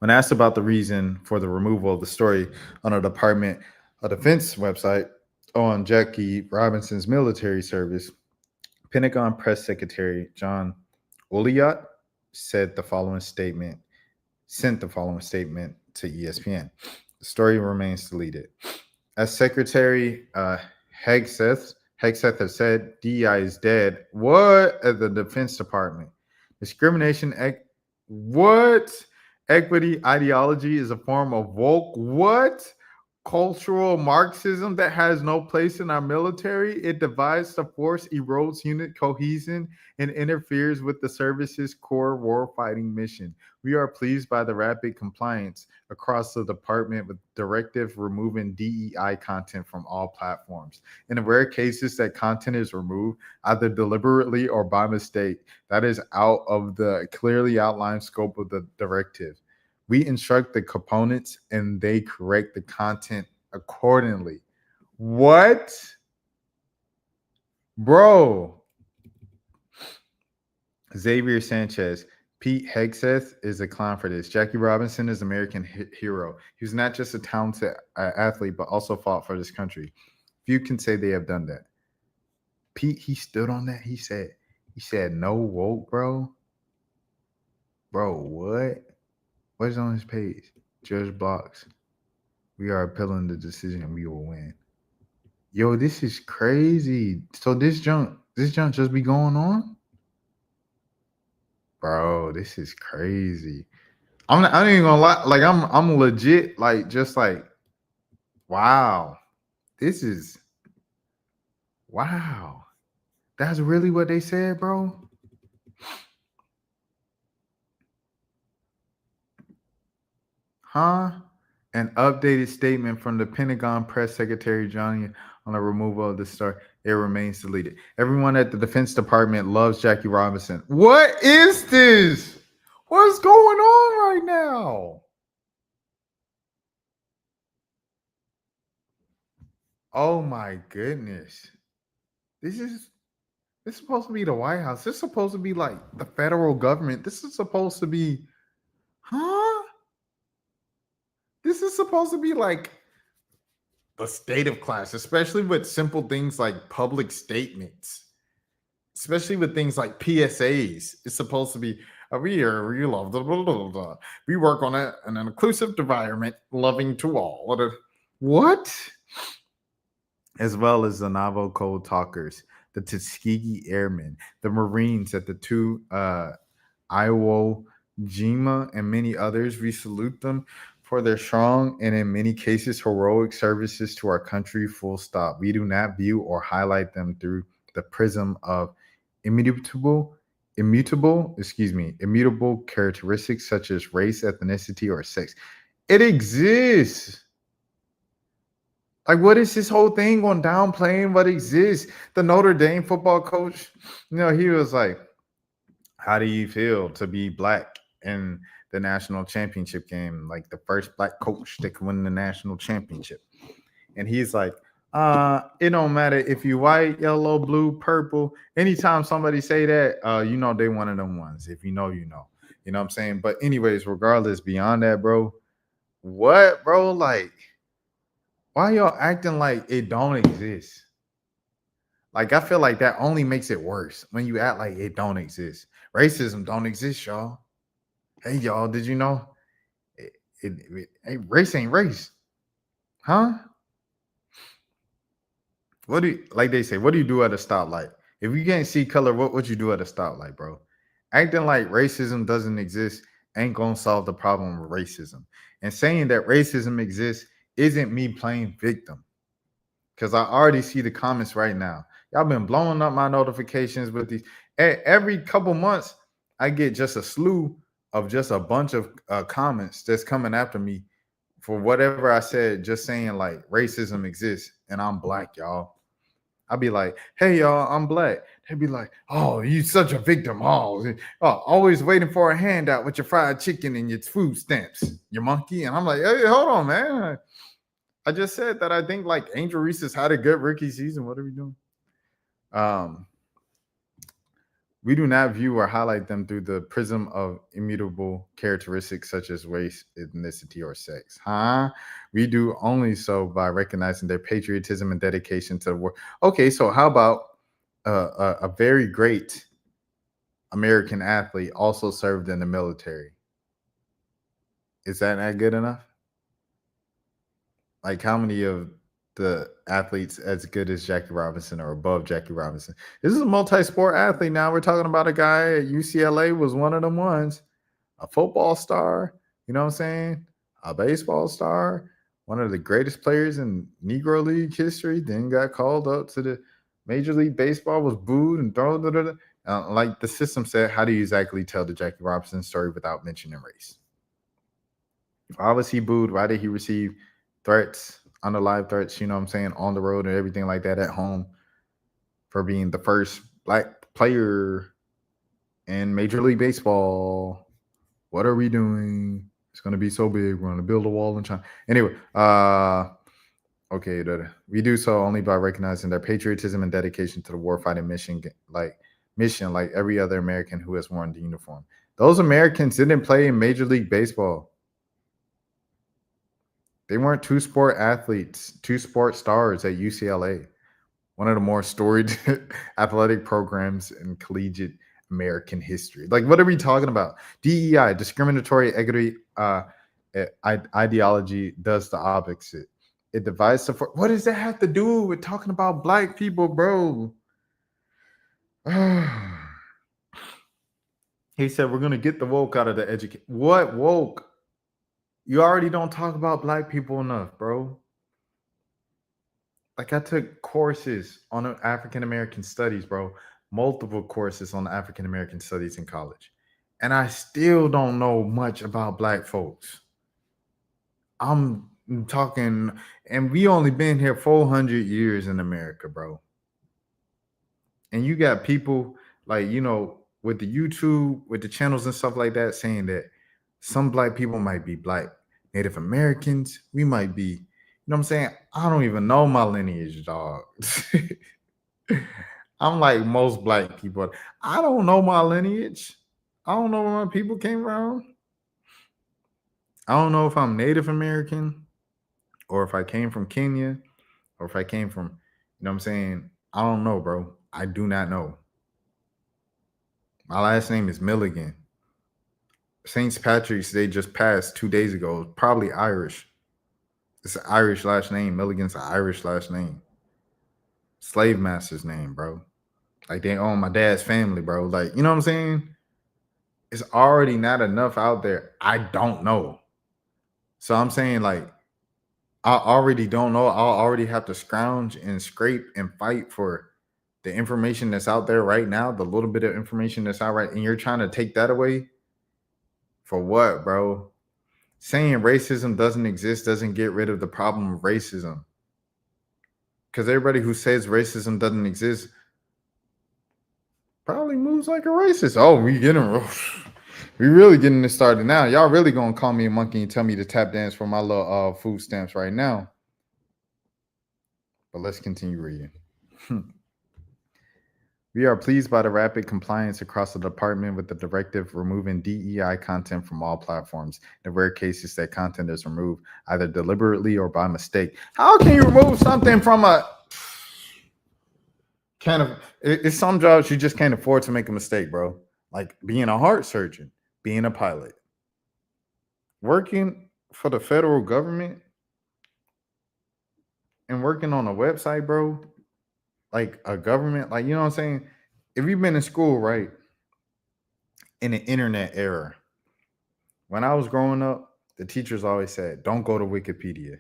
When asked about the reason for the removal of the story on a Department of Defense website on Jackie Robinson's military service, Pentagon Press Secretary John Oliot sent the following statement to ESPN. The story remains deleted. As Secretary Hegseth has said, DEI is dead. What? At the Defense Department. Discrimination, what? Equity ideology is a form of woke, what? Cultural Marxism that has no place in our military. It divides the force, erodes unit cohesion, and interferes with the service's core warfighting mission. We are pleased by the rapid compliance across the department with directive removing DEI content from all platforms. In the rare cases that content is removed, either deliberately or by mistake, that is out of the clearly outlined scope of the directive. We instruct the components and they correct the content accordingly. What? Bro. Xavier Sanchez. Pete Hegseth is a clown for this. Jackie Robinson is American hero. He was not just a talented athlete, but also fought for this country. Few can say they have done that. Pete, he stood on that. He said, no woke, bro. Bro, what? What is on his page? Judge blocks. We are appealing the decision and we will win. Yo, this is crazy. So this junk just be going on? Bro, this is crazy. I ain't even gonna lie. Like I'm legit, like, just like, wow. This is wow. That's really what they said, bro. Huh? An updated statement from the Pentagon Press Secretary Johnny on the removal of the star. It remains deleted. Everyone at the Defense Department loves Jackie Robinson. What is this? What's going on right now? Oh my goodness. This is supposed to be the White House. This is supposed to be like the federal government. This is supposed to be, huh? This is supposed to be like the state of class, especially with simple things like public statements, especially with things like PSAs. It's supposed to be, we love blah, blah, blah, blah. We work on an inclusive environment, loving to all. What? As well as the Navajo Code Talkers, the Tuskegee Airmen, the Marines at the two Iwo Jima, and many others. We salute them for their strong and in many cases heroic services to our country, full stop. We do not view or highlight them through the prism of immutable characteristics such as race, ethnicity, or sex. It exists. Like, what is this whole thing on downplaying what exists? The Notre Dame football coach, he was like, how do you feel to be black in the national championship game? Like the first black coach that can win the national championship. And he's like, it don't matter if you white, yellow, blue, purple. Anytime somebody say that, they one of them ones. If you know, you know. You know what I'm saying? But anyways, regardless, beyond that, bro, what, bro? Like, why y'all acting like it don't exist? Like, I feel like that only makes it worse when you act like it don't exist. Racism don't exist, y'all. Hey, y'all, did you know? Race ain't race. Huh? What do you, like they say, what do you do at a stoplight? If you can't see color, what would you do at a stoplight, bro? Acting like racism doesn't exist ain't gonna solve the problem of racism. And saying that racism exists isn't me playing victim. Because I already see the comments right now. Y'all been blowing up my notifications with these. Every couple months, I get just a slew of just a bunch of comments that's coming after me for whatever I said, just saying like racism exists and I'm black, y'all. I'll be like, hey, y'all, I'm black. They'd be like, oh, you such a victim. Oh, always waiting for a handout with your fried chicken and your food stamps, you monkey. And I'm like, hey, hold on, man. I just said that I think like Angel Reese has had a good rookie season. What are we doing? We do not view or highlight them through the prism of immutable characteristics such as race, ethnicity, or sex. We do only so by recognizing their patriotism and dedication to the work. Okay, so how about a very great American athlete also served in the military? Is that not good enough? Like, how many of the athletes as good as Jackie Robinson or above Jackie Robinson? This is a multi-sport athlete. Now we're talking about a guy at UCLA was one of them ones, a football star, you know what I'm saying? A baseball star, one of the greatest players in Negro League history, then got called up to the Major League Baseball, was booed and thrown. Like the system said, how do you exactly tell the Jackie Robinson story without mentioning race? Why was he booed? Why did he receive threats, unalive threats, you know what I'm saying, on the road and everything like that at home for being the first black player in Major League Baseball? What are we doing? It's going to be so big. We're going to build a wall in China. Anyway, okay, we do so only by recognizing their patriotism and dedication to the warfighting mission, like every other American who has worn the uniform. Those Americans didn't play in Major League Baseball. They weren't two-sport athletes, two-sport stars at UCLA, one of the more storied athletic programs in collegiate American history. Like, what are we talking about? DEI, discriminatory equity ideology, does the opposite. It divides the. What does that have to do with talking about black people, bro? He said we're gonna get the woke out of the education. What woke? You already don't talk about black people enough, bro. Like, I took courses on African American studies, bro. Multiple courses on African American studies in college. And I still don't know much about black folks. I'm talking, and we only been here 400 years in America, bro. And you got people like, with the YouTube, with the channels and stuff like that, saying that some black people might be black Native Americans. We might be, you know what I'm saying? I don't even know my lineage, dog. I'm like most black people. I don't know my lineage. I don't know where my people came from. I don't know if I'm Native American or if I came from Kenya or if I came from, you know what I'm saying? I don't know, bro. I do not know. My last name is Milligan. St. Patrick's Day just passed 2 days ago. Probably Irish. It's an Irish last name. Milligan's an Irish last name. Slave master's name, bro. Like, they own my dad's family, bro. Like, you know what I'm saying? It's already not enough out there. I don't know. So I'm saying, like, I already don't know. I'll already have to scrounge and scrape and fight for the information that's out there right now, the little bit of information that's out right. And you're trying to take that away for what, bro? Saying racism doesn't exist doesn't get rid of the problem of racism. Because everybody who says racism doesn't exist probably moves like a racist. Oh, we really getting this started now. Y'all really gonna call me a monkey and tell me to tap dance for my little food stamps right now. But let's continue reading. We are pleased by the rapid compliance across the department with the directive removing DEI content from all platforms. In rare cases, that content is removed either deliberately or by mistake. How can you remove something from a kind of? It's some jobs you just can't afford to make a mistake, bro. Like being a heart surgeon, being a pilot, working for the federal government, and working on a website, bro. Like a government, like, you know what I'm saying? If you've been in school, right, in the internet era, when I was growing up, the teachers always said, don't go to Wikipedia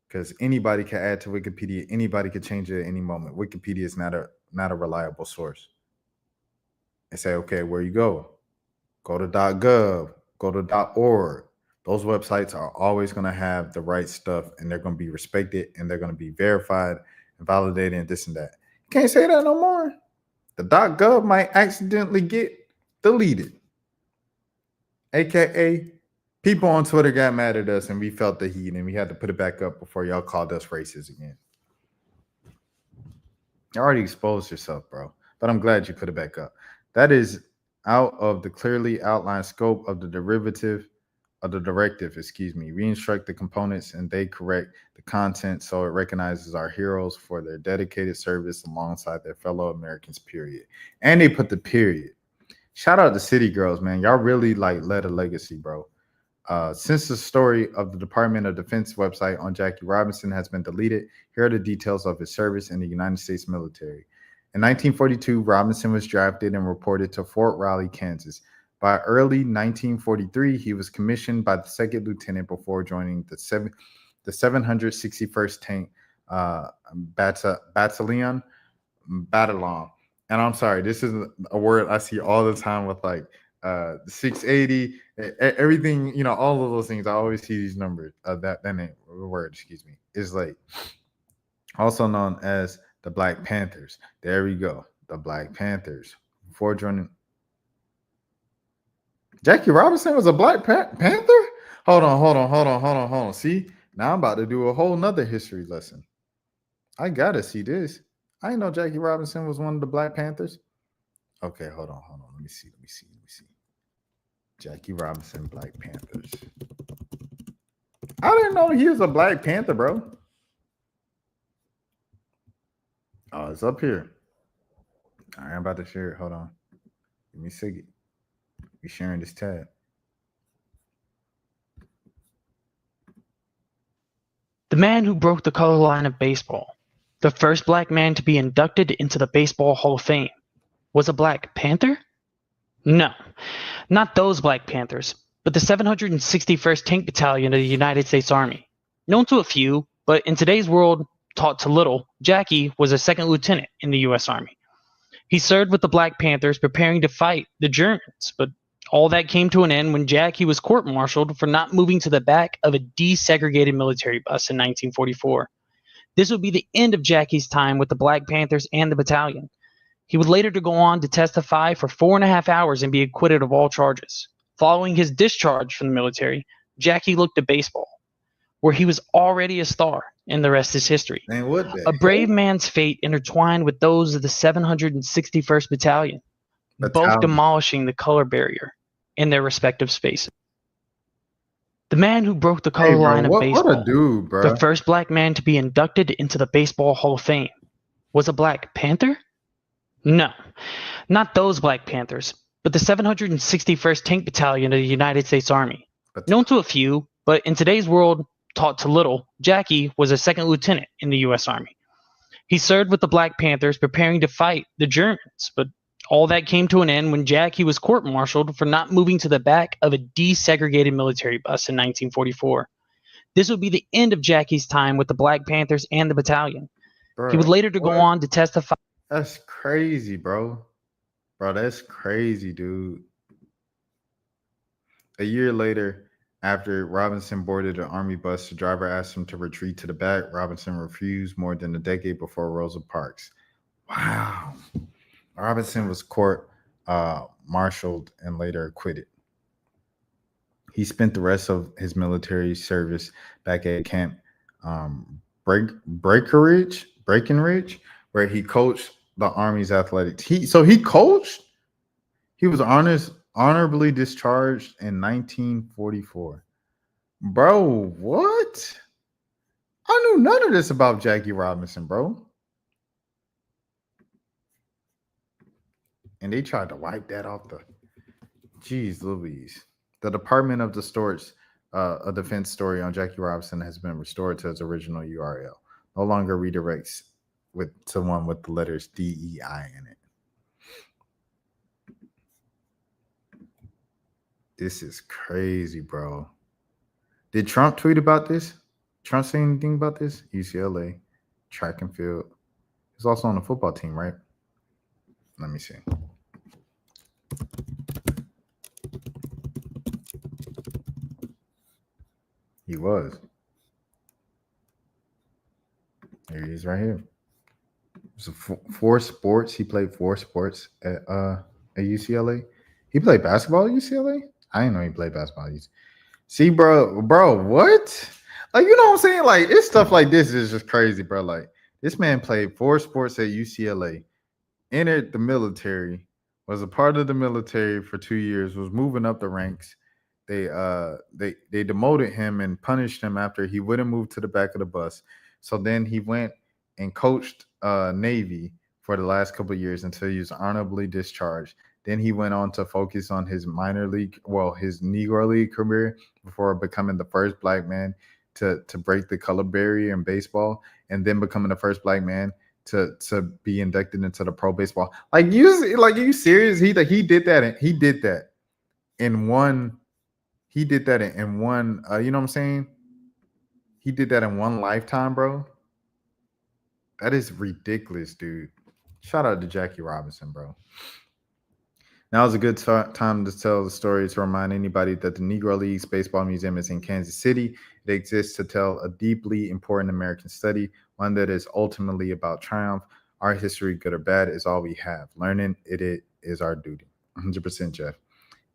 because anybody can add to Wikipedia. Anybody could change it at any moment. Wikipedia is not a reliable source. They say, okay, where you go? Go to .gov, go to .org. Those websites are always going to have the right stuff, and they're going to be respected, and they're going to be verified and validated and this and that. You can't say that no more. The .gov might accidentally get deleted. AKA, people on Twitter got mad at us and we felt the heat and we had to put it back up before y'all called us racist again. You already exposed yourself, bro. But I'm glad you put it back up. That is out of the clearly outlined scope of the directive, excuse me. We instruct the components and they correct the content so it recognizes our heroes for their dedicated service alongside their fellow Americans, period. And they put the period. Shout out to City Girls, man. Y'all really like led a legacy, bro. Since the story of the Department of Defense website on Jackie Robinson has been deleted, here are the details of his service in the United States military. In 1942, Robinson was drafted and reported to Fort Riley, Kansas. By early 1943, he was commissioned by the second lieutenant before joining the 761st Tank Battalion. And I'm sorry, this is a word I see all the time with like the 680, everything, you know, all of those things. I always see these numbers. That name, word, excuse me, is like also known as the Black Panthers. There we go, the Black Panthers. Before joining, Jackie Robinson was a Black Panther. Hold on. See, now I'm about to do a whole nother history lesson. I gotta see this. I didn't know Jackie Robinson was one of the Black Panthers. Okay, hold on. Let me see. Jackie Robinson, Black Panthers. I didn't know he was a Black Panther, bro. Oh, it's up here. All right, I'm about to share it. Hold on. Let me see it. We're sharing this tab. The man who broke the color line of baseball, the first black man to be inducted into the Baseball Hall of Fame, was a Black Panther? No, not those Black Panthers, but the 761st Tank Battalion of the United States Army. Known to a few, but in today's world, taught to little, Jackie was a second lieutenant in the U.S. Army. He served with the Black Panthers preparing to fight the Germans, but all that came to an end when Jackie was court-martialed for not moving to the back of a desegregated military bus in 1944. This would be the end of Jackie's time with the Black Panthers and the battalion. He would later go on to testify for 4.5 hours and be acquitted of all charges. Following his discharge from the military, Jackie looked to baseball, where he was already a star, and the rest is history. A brave man's fate intertwined with those of the 761st Battalion, both demolishing the color barrier in their respective spaces. The man who broke the color line of baseball, the first black man to be inducted into the Baseball Hall of Fame, was a Black Panther? No, not those Black Panthers, but the 761st Tank Battalion of the United States Army. Known to a few, but in today's world, taught to little, Jackie was a second lieutenant in the U.S. Army. He served with the Black Panthers preparing to fight the Germans, but all that came to an end when Jackie was court-martialed for not moving to the back of a desegregated military bus in 1944. This would be the end of Jackie's time with the Black Panthers and the battalion. He would later go on to testify. That's crazy, bro. Bro, that's crazy, dude. A year later, after Robinson boarded an army bus, the driver asked him to retreat to the back. Robinson refused more than a decade before Rosa Parks. Wow. Robinson was court-martialed and later acquitted. He spent the rest of his military service back at Camp Breckenridge, where he coached the Army's athletics. He coached? He was honorably discharged in 1944. Bro, what? I knew none of this about Jackie Robinson, bro. And they tried to wipe that off the. Jeez Louise. The Department of a Defense story on Jackie Robinson has been restored to its original URL. No longer redirects to one with the letters DEI in it. This is crazy, bro. Did Trump tweet about this? Trump say anything about this? UCLA, track and field. He's also on the football team, right? Let me see. He was. There he is right here. So four sports. He played 4 sports at UCLA. He played basketball at UCLA? I didn't know he played basketball at UCLA. See, bro, what? Like, you know what I'm saying? Like, it's stuff like this is just crazy, bro. Like, This man played 4 sports at UCLA, entered the military, was a part of the military for 2 years, was moving up the ranks. They demoted him and punished him after he wouldn't move to the back of the bus. So then he went and coached Navy for the last couple of years until he was honorably discharged. Then he went on to focus on his his Negro League career before becoming the first black man to break the color barrier in baseball, and then becoming the first black man to be inducted into the pro baseball. Are you serious? He did that, and he did that in one. He did that in one. You know what I'm saying? He did that in one lifetime, bro. That is ridiculous, dude. Shout out to Jackie Robinson, bro. Now is a good time to tell the story to remind anybody that the Negro Leagues Baseball Museum is in Kansas City. It exists to tell a deeply important American study, one that is ultimately about triumph. Our history, good or bad, is all we have. Learning it is our duty. 100%, Jeff.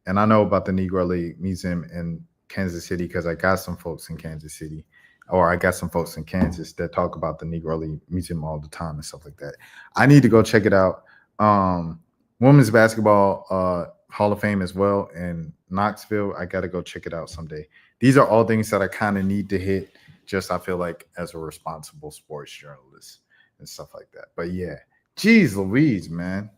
And I know about the Negro League Museum in Kansas City because I got some folks in Kansas City, or I got some folks in Kansas that talk about the Negro League Museum all the time and stuff like that. I need to go check it out. Women's basketball Hall of Fame as well in Knoxville. I got to go check it out someday. These are all things that I kind of need to hit, just I feel like as a responsible sports journalist and stuff like that. But yeah, geez Louise, man,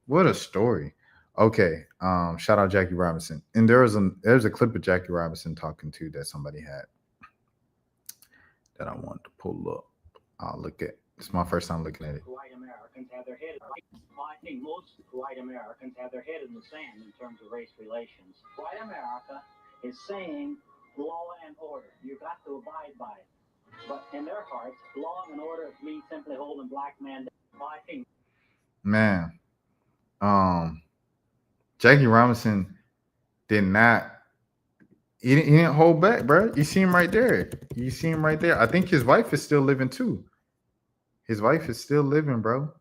what a story. Okay, shout out Jackie Robinson. And there's a clip of Jackie Robinson talking to that somebody had that I wanted to pull up. I'll look at. It's my first time looking at it. White Americans have their head. I think most white Americans have their head in the sand in terms of race relations. White America is saying law and order. You've got to abide by it. But in their hearts, law and order means simply holding black men down. Man, Jackie Robinson did not. He didn't hold back, bro. You see him right there. You see him right there. I think his wife is still living too. His wife is still living, bro.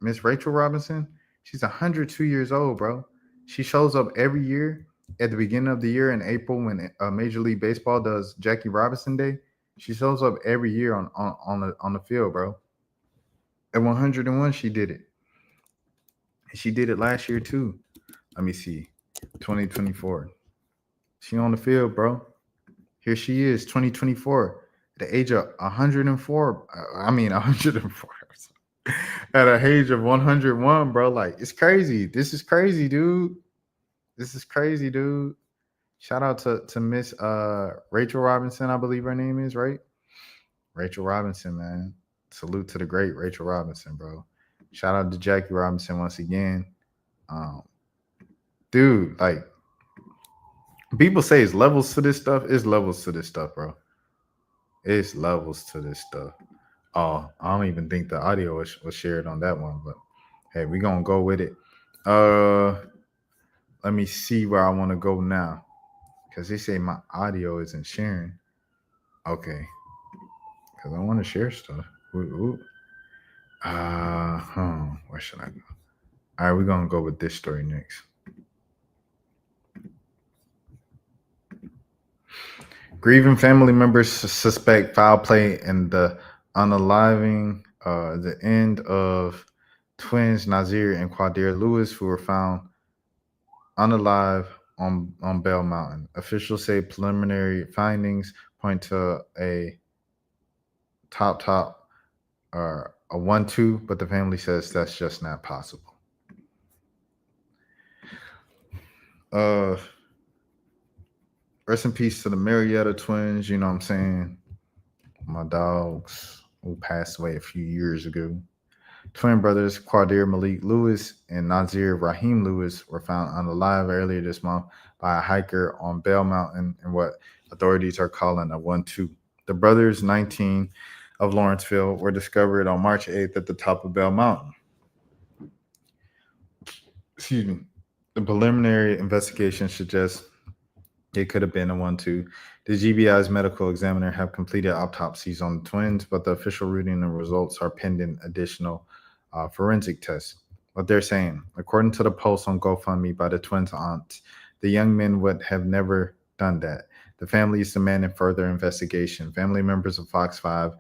Miss Rachel Robinson. She's 102 years old, bro. She shows up every year at the beginning of the year in April when Major League Baseball does Jackie Robinson Day. She shows up every year on the field, bro. At 101, she did it. She did it last year too. Let me see. 2024. She on the field, bro. Here she is, 2024. At the age of 104. 104. At an age of 101, bro. Like, it's crazy. This is crazy, dude. This is crazy, dude. Shout out to Miss Rachel Robinson, I believe her name is, right? Rachel Robinson, man. Salute to the great Rachel Robinson, bro. Shout out to Jackie Robinson once again. Dude, like, people say it's levels to this stuff. It's levels to this stuff, bro. It's levels to this stuff. Oh, I don't even think the audio was shared on that one, but hey, we're gonna go with it. Let me see where I want to go now. Because they say my audio isn't sharing. Okay. Because I want to share stuff. Where should I go? All right, we're gonna go with this story next. Grieving family members suspect foul play in the unaliving the end of twins Nazir and Quadir Lewis, who were found unalive on Bell Mountain. Officials say preliminary findings point to a top or a 1-2, but the family says that's just not possible. Rest in peace to the Marietta twins. You know what I'm saying? My dogs who passed away a few years ago. Twin brothers Quadir Malik Lewis and Nazir Rahim Lewis were found unalive earlier this month by a hiker on Bell Mountain in what authorities are calling a 1-2. The brothers, 19, of Lawrenceville, were discovered on March 8th at the top of Bell Mountain. Excuse me. The preliminary investigation suggests it could have been a 1-2. The GBI's medical examiner have completed autopsies on the twins, but the official reading and results are pending additional forensic tests. What they're saying, according to the post on GoFundMe by the twins' aunts, the young men would have never done that. The family is demanding further investigation. Family members of Fox 5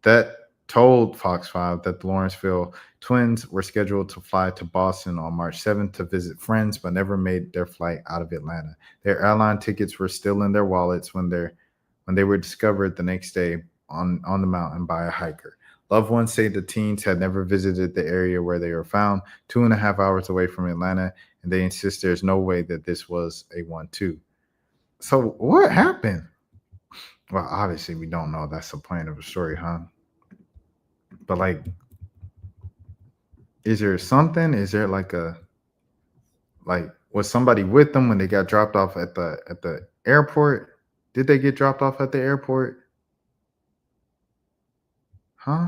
that told Fox 5 that the Lawrenceville twins were scheduled to fly to Boston on March 7th to visit friends, but never made their flight out of Atlanta. Their airline tickets were still in their wallets when they were discovered the next day on the mountain by a hiker. Loved ones say the teens had never visited the area where they were found, 2.5 hours away from Atlanta, and they insist there's no way that this was a 1-2. So what happened? Well, obviously we don't know. That's the point of the story, huh? But like, is there something? Is there like was somebody with them when they got dropped off at the airport? Did they get dropped off at the airport? Huh?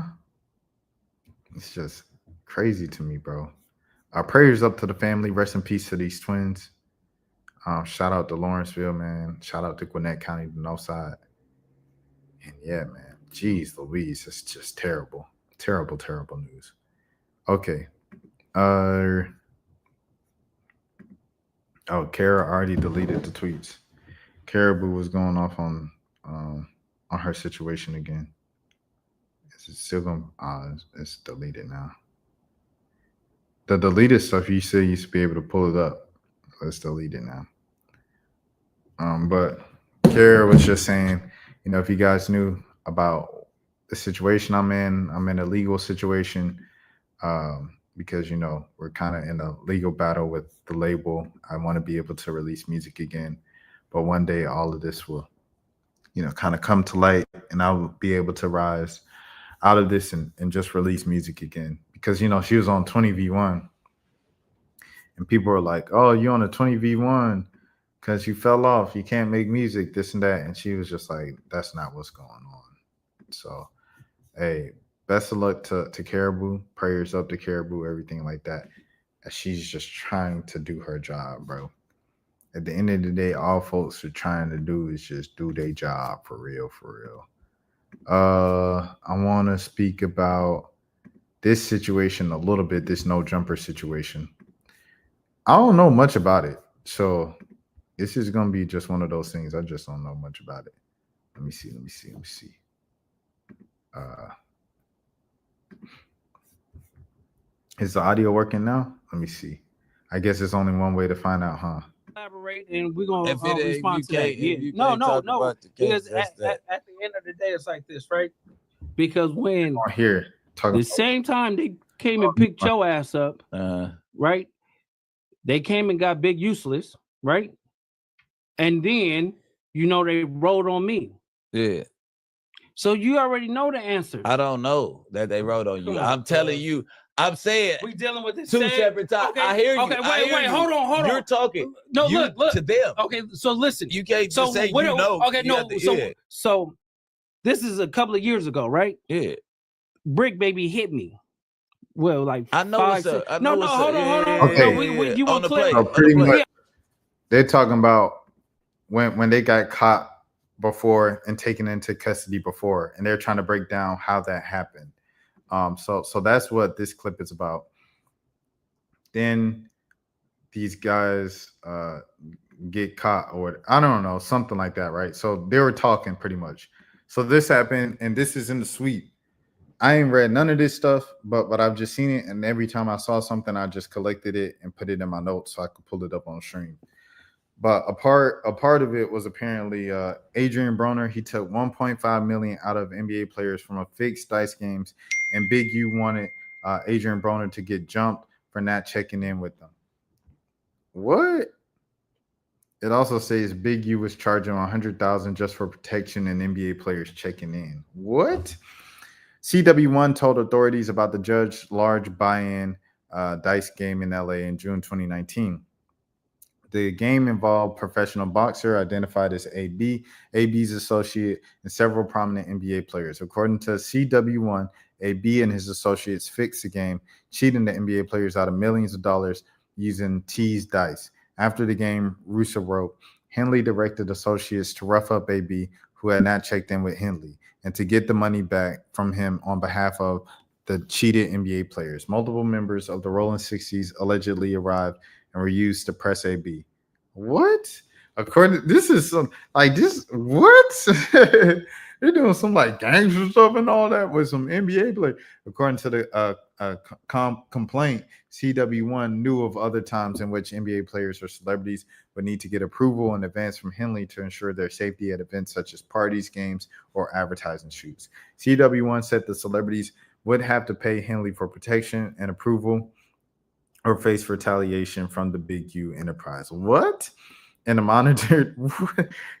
It's just crazy to me, bro. Our prayers up to the family. Rest in peace to these twins. Shout out to Lawrenceville, man. Shout out to Gwinnett County, the north side. And yeah, man. Jeez Louise, it's just terrible. Terrible, terrible news. Okay. Oh, Kara already deleted the tweets. Caribou was going off on her situation again. It's still going. It's deleted now. The deleted stuff you said you used to be able to pull it up. Let's delete it now. But Kara was just saying, if you guys knew about the situation I'm in a legal situation. Because we're kind of in a legal battle with the label. I want to be able to release music again, but one day all of this will, kind of come to light, and I will be able to rise out of this and just release music again. Because she was on 20v1, and people were like, "Oh, you on a 20v1 because you fell off. You can't make music, this and that." And she was just like, "That's not what's going on." So, hey. Best of luck to Caribou. Prayers up to Caribou, everything like that. She's just trying to do her job, bro. At the end of the day, all folks are trying to do is just do their job for real, for real. I want to speak about this situation a little bit, this NoJumper situation. I don't know much about it. So this is going to be just one of those things. I just don't know much about it. Let me see. Is the audio working now? Let me see. I guess it's only one way to find out, huh? Elaborate, and we're gonna If it ain't, respond to you that. can't- if Yeah. you No, can't no, talk no. about the Because case, that's at that. the end of the day, it's like this, right? Because when On here, talking the same time they came and picked your ass up, right? They came and got Big Useless, right? And then they rolled on me. Yeah. So you already know the answer. I don't know that they wrote on you. Come on, I'm telling cuz. you. I'm saying We dealing with this two separate times. Okay, I hear you. Okay, I wait, hear wait, you. hold on. You're talking. No, you look to them. Okay, so listen. You can't just say what, you know. Okay, You no. have to- So this is a couple of years ago, right? yeah. Brick Baby hit me. Well, like I know 5, what's up. 6 I No, know what's hold up. on. Okay. No, you on want the clip? plate. So On the pretty plate. much, they're talking about when they got caught before and taken into custody before, and they're trying to break down how that happened. So that's what this clip is about. Then these guys get caught, or I don't know, something like that, right? So they were talking pretty much. So this happened, and this is in the suite. I ain't read none of this stuff, but I've just seen it, and every time I saw something, I just collected it and put it in my notes so I could pull it up on stream. But a part of it was apparently Adrian Broner. He took $1.5 million out of NBA players from a fixed dice games, and Big U wanted Adrian Broner to get jumped for not checking in with them. What? It also says Big U was charging $100,000 just for protection and NBA players checking in. What? CW1 told authorities about the judge's large buy-in dice game in LA in June 2019. The game involved professional boxer identified as AB, AB's associate, and several prominent NBA players. According to CW1, AB and his associates fixed the game, cheating the NBA players out of millions of dollars using teased dice. After the game, Russo wrote, Henley directed associates to rough up AB, who had not checked in with Henley, and to get the money back from him on behalf of the cheated NBA players. Multiple members of the Rolling 60s allegedly arrived and were used to press AB. What? According, this is some like this. What? They're doing some like gangster stuff and all that with some NBA play. According to the complaint, CW1 knew of other times in which NBA players or celebrities would need to get approval in advance from Henley to ensure their safety at events such as parties, games, or advertising shoots. CW1 said the celebrities would have to pay Henley for protection and approval or face retaliation from the Big U enterprise. What? And a monitor,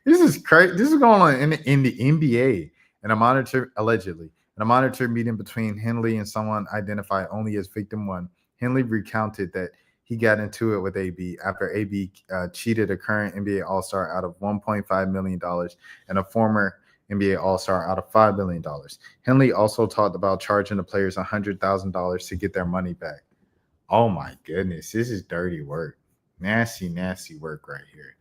this is crazy. This is going on in the NBA. And a monitor, allegedly, in a monitor meeting between Henley and someone identified only as victim one, Henley recounted that he got into it with AB after AB cheated a current NBA All-Star out of $1.5 million and a former NBA All-Star out of $5 million. Henley also talked about charging the players $100,000 to get their money back. Oh my goodness, this is dirty work. Nasty, nasty work right here.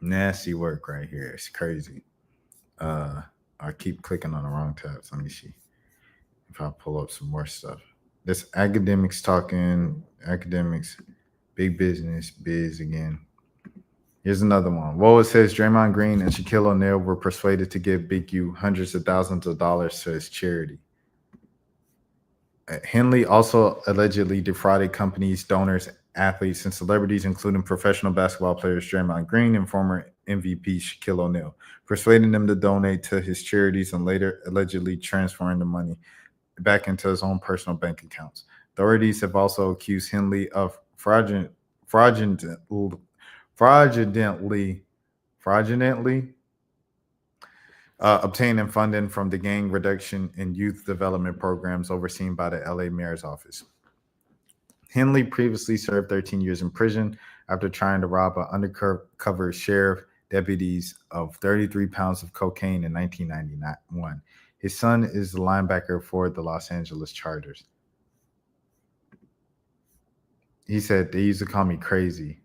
Nasty work right here. It's crazy. I keep clicking on the wrong tabs. Let me see if I pull up some more stuff. This academics talking, academics, big business, biz again. Here's another one. Whoa, says Draymond Green and Shaquille O'Neal were persuaded to give Big U hundreds of thousands of dollars to his charity. Henley also allegedly defrauded companies, donors, athletes, and celebrities, including professional basketball players Draymond Green and former MVP Shaquille O'Neal, persuading them to donate to his charities and later allegedly transferring the money back into his own personal bank accounts. Authorities have also accused Henley of fraudulently obtaining funding from the gang reduction and youth development programs overseen by the LA Mayor's office. Henley previously served 13 years in prison after trying to rob an undercover sheriff deputies of 33 pounds of cocaine in 1991. His son is the linebacker for the Los Angeles Chargers. He said, they used to call me crazy.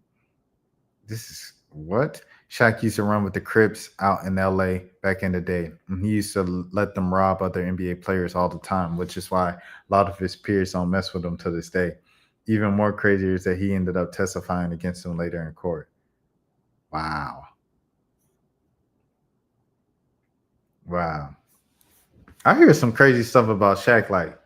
This is what? Shaq used to run with the Crips out in LA back in the day. And he used to let them rob other NBA players all the time, which is why a lot of his peers don't mess with him to this day. Even more crazier is that he ended up testifying against him later in court. Wow. Wow. I hear some crazy stuff about Shaq, like,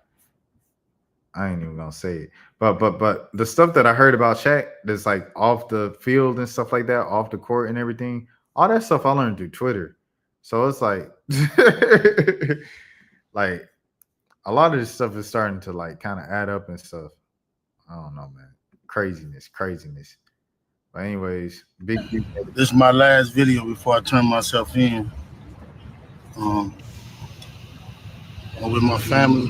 I ain't even gonna say it. But the stuff that I heard about Shaq that's like off the field and stuff like that, off the court and everything, all that stuff I learned through Twitter. So it's like like a lot of this stuff is starting to like kind of add up and stuff. I don't know, man. Craziness. But anyways, big. This is my last video before I turn myself in. I'm with my family.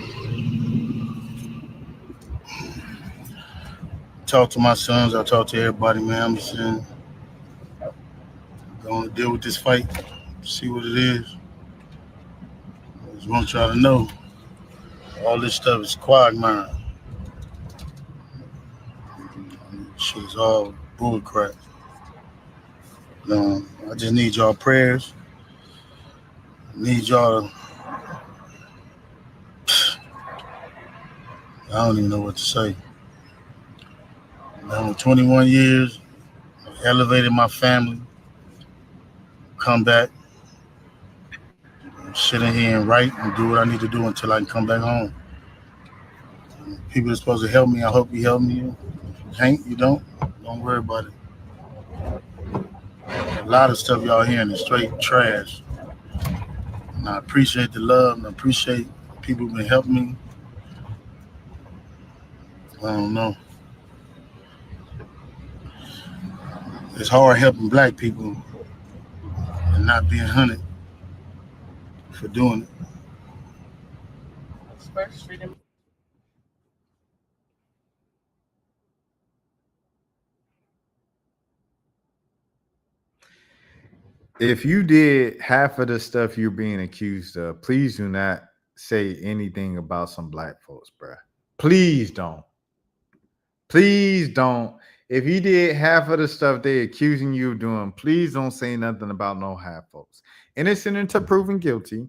Talk to my sons. I talk to everybody, man. I'm just saying, going to deal with this fight, see what it is. I just want y'all to know, all this stuff is quagmire. Shit's all bullcrap. I just need y'all prayers. Need y'all to, I don't even know what to say. I'm 21 years, I've elevated my family, come back, sit in here and write and do what I need to do until I can come back home. People are supposed to help me. I hope you help me. If you can't, you don't worry about it. A lot of stuff y'all hearing is straight trash. And I appreciate the love and I appreciate people who've been helping me. I don't know. It's hard helping black people and not being hunted for doing it. If you did half of the stuff you're being accused of, please do not say anything about some black folks, bro. Please don't. Please don't. If you did half of the stuff they're accusing you of doing, please don't say nothing about no half folks. Innocent until proven guilty.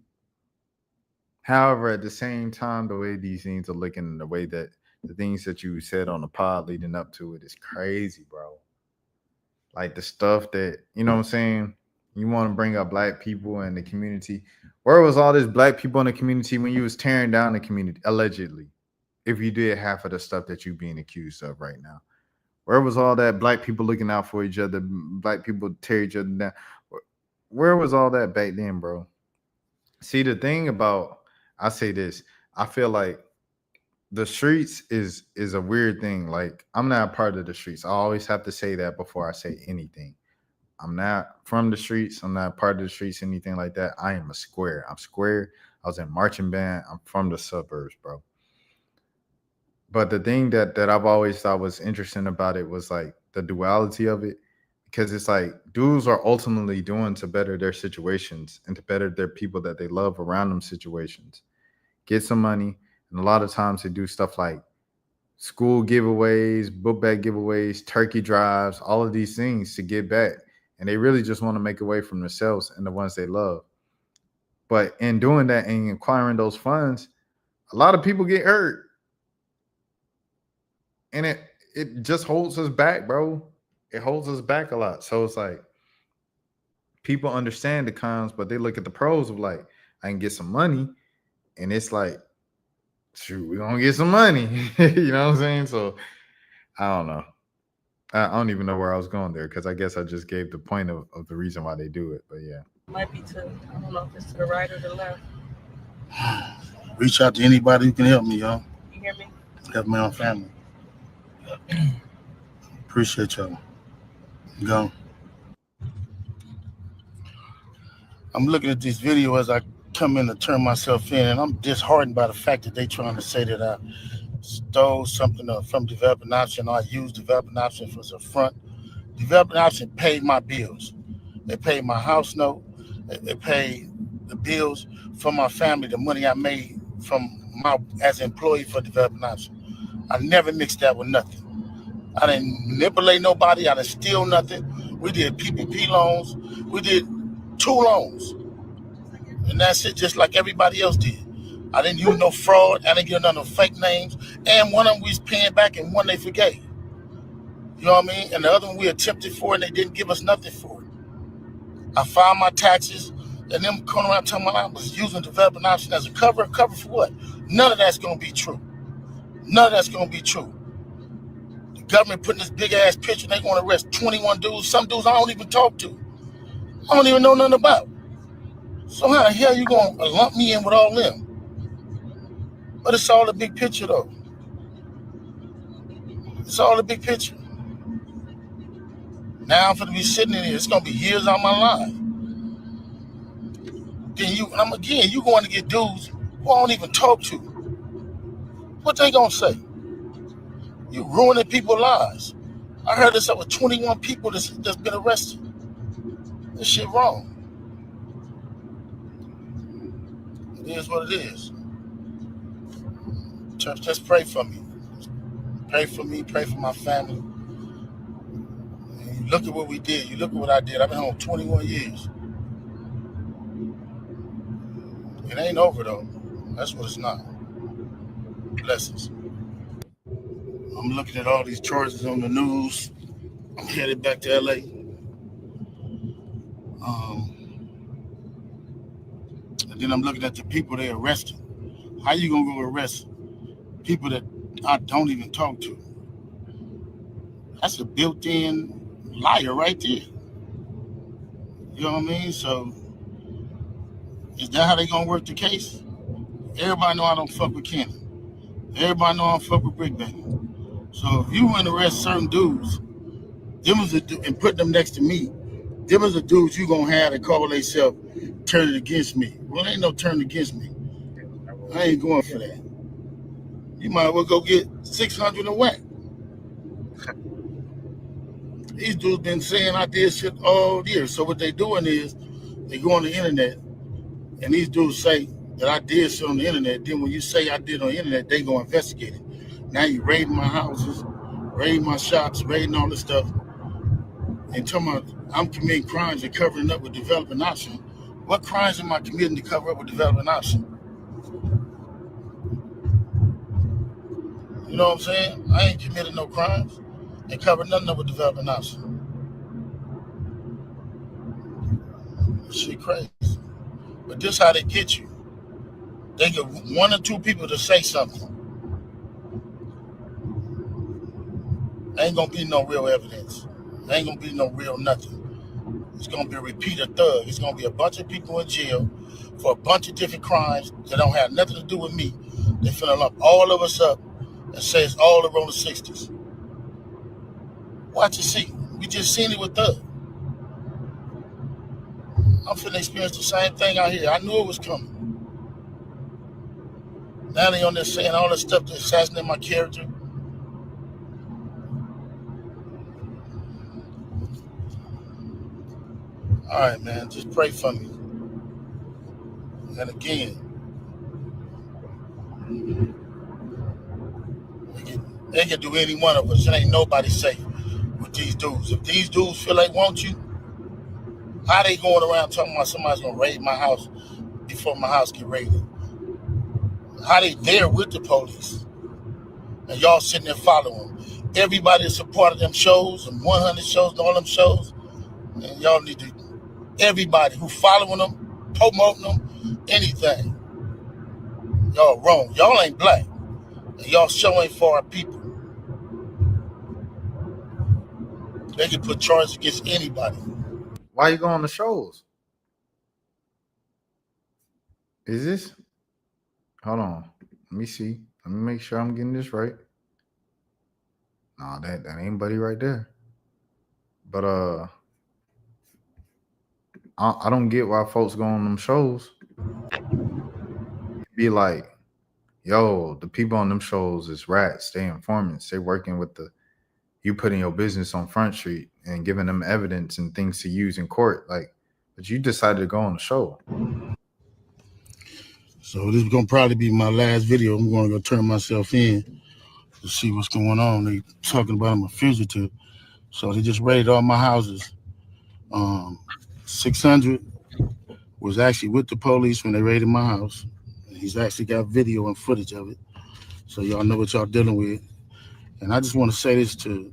However, at the same time, the way these things are looking and the way that the things that you said on the pod leading up to it is crazy, bro. Like the stuff that, you know what I'm saying? You want to bring up black people in the community. Where was all this black people in the community when you was tearing down the community, allegedly? If you did half of the stuff that you being accused of right now. Where was all that black people looking out for each other, black people tear each other down? Where was all that back then, bro? See, the thing about, I say this, I feel like the streets is a weird thing. Like, I'm not a part of the streets. I always have to say that before I say anything. I'm not from the streets. I'm not part of the streets, anything like that. I am a square. I'm square. I was in marching band. I'm from the suburbs, bro. But the thing that I've always thought was interesting about it was like the duality of it, because it's like dudes are ultimately doing to better their situations and to better their people that they love around them situations, get some money. And a lot of times they do stuff like school giveaways, book bag giveaways, turkey drives, all of these things to get back. And they really just want to make away from themselves and the ones they love. But in doing that and acquiring those funds, a lot of people get hurt. And it just holds us back, bro. It holds us back a lot. So it's like people understand the cons, but they look at the pros of like, I can get some money. And it's like, shoot, we're going to get some money. You know what I'm saying? So I don't know. I don't even know where I was going there, because I guess I just gave the point of the reason why they do it. But yeah. Might be to, I don't know if it's to the right or the left. Reach out to anybody who can help me, y'all. You hear me? Help my own family. Appreciate y'all. Go. I'm looking at this video as I come in to turn myself in, and I'm disheartened by the fact that they trying to say that I stole something from Developing Option, or I used Developing Option as a front. Developing Option paid my bills. They paid my house note. They paid the bills for my family, the money I made as an employee for Developing Option. I never mixed that with nothing. I didn't manipulate nobody. I didn't steal nothing. We did PPP loans. We did 2 loans. And that's it, just like everybody else did. I didn't use no fraud. I didn't give none of fake names. And one of them we was paying back and one they forgave. You know what I mean? And the other one we attempted for and they didn't give us nothing for it. I filed my taxes and them coming around telling me I was using Developing Option as a cover. Cover for what? None of that's going to be true. None of that's going to be true. The government putting this big ass picture and they want to arrest 21 dudes. Some dudes I don't even talk to. I don't even know nothing about. So how the hell you going to lump me in with all them? But it's all the big picture, though. It's all the big picture. Now I'm going to be sitting in here. It's going to be years out of my life. Then you going to get dudes who I don't even talk to. What they going to say? You ruining people's lives. I heard this up with 21 people that's been arrested. This shit wrong. It is what it is. Church, just pray for me. Pray for me. Pray for my family. And you look at what we did. You look at what I did. I've been home 21 years. It ain't over, though. That's what it's not. Blessings. I'm looking at all these charges on the news. I'm headed back to LA. And then I'm looking at the people they arrested. How you gonna go arrest people that I don't even talk to? That's a built-in liar right there. You know what I mean? So is that how they gonna work the case? Everybody know I don't fuck with Kenny. Everybody know I don't fuck with Brick Baby. So if you want to arrest certain dudes, and put them next to me, them is the dudes you gonna have to call themselves turning against me. Well, ain't no turning against me. I ain't going for that. You might as well go get 600 and whack. These dudes been saying I did shit all year. So what they doing is they go on the internet and these dudes say that I did shit on the internet. Then when you say I did on the internet, they go investigate it. Now you raiding my houses, raiding my shops, raiding all this stuff. And talking about I'm committing crimes and covering up with Developing Option. What crimes am I committing to cover up with Developing Option? You know what I'm saying? I ain't committed no crimes and covered nothing up with Developing Option. Shit crazy. But this how they get you. They get one or two people to say something. Ain't gonna be no real evidence. Ain't gonna be no real nothing. It's gonna be a repeated thug. It's gonna be a bunch of people in jail for a bunch of different crimes that don't have nothing to do with me. They finna lump all of us up and say it's all around the 60s. Watch and see. We just seen it with Thug. I'm finna experience the same thing out here. I knew it was coming. Now they on there saying all this stuff to assassinate my character. All right, man. Just pray for me. And again, they can do any one of us. It ain't nobody safe with these dudes. If these dudes feel like want you, how they going around talking about somebody's gonna raid my house before my house get raided? How they there with the police? And y'all sitting there following them. Everybody is a part of them shows, and 100 shows, and all them shows. And y'all need to, everybody who following them, promoting them, anything. Y'all wrong. Y'all ain't black. And y'all show ain't for our people. They can put charges against anybody. Why you go on the shows? Is this? Hold on. Let me see. Let me make sure I'm getting this right. No, that ain't Buddy right there. But I don't get why folks go on them shows. Be like, yo, the people on them shows is rats. They informants. They working with you putting your business on Front Street and giving them evidence and things to use in court. Like, but you decided to go on the show. So this is gonna probably be my last video. I'm gonna go turn myself in to see what's going on. They talking about I'm a fugitive. So they just raided all my houses. 600 was actually with the police when they raided my house. He's actually got video and footage of it. So y'all know what y'all dealing with. And I just want to say this to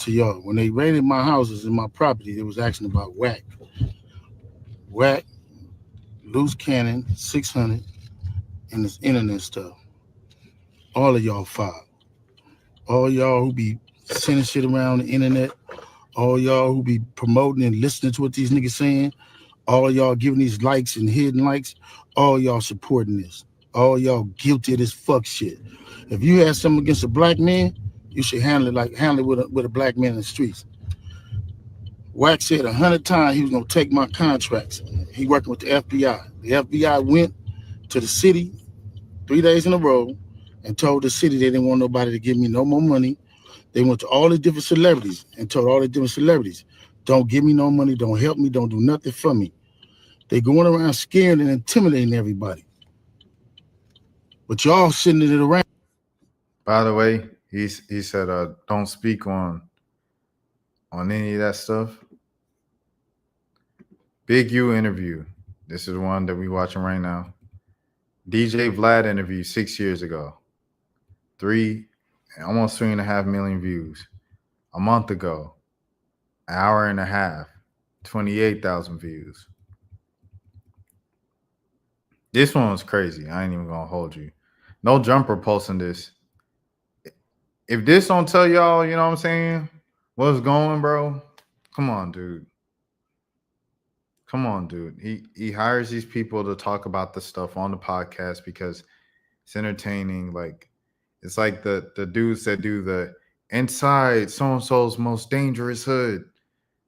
y'all. When they raided my houses and my property, it was asking about whack, loose cannon, 600, and this internet stuff. All of y'all filed. All y'all who be sending shit around the internet, all y'all who be promoting and listening to what these niggas saying, all y'all giving these likes and hidden likes, all y'all supporting this. All y'all guilty of this fuck shit. If you have something against a black man, you should handle it with a black man in the streets. Wack said 100 times he was gonna take my contracts. He working with the FBI. The FBI went to the city 3 days in a row and told the city they didn't want nobody to give me no more money. They went to all the different celebrities and told all the different celebrities, don't give me no money, don't help me, don't do nothing for me. They going around scaring and intimidating everybody. But y'all sending it around. By the way, he said don't speak on any of that stuff. Big U interview. This is one that we watching right now. DJ Vlad interview 6 years ago. Almost 3.5 million views. A month ago, an hour and a half, 28,000 views. This one was crazy. I ain't even gonna hold you. NoJumper posting this. If this don't tell y'all, you know what I'm saying, what's going, bro? Come on, dude. Come on, dude. He hires these people to talk about the stuff on the podcast because it's entertaining. Like, it's like the dudes that do the inside so-and-so's most dangerous hood.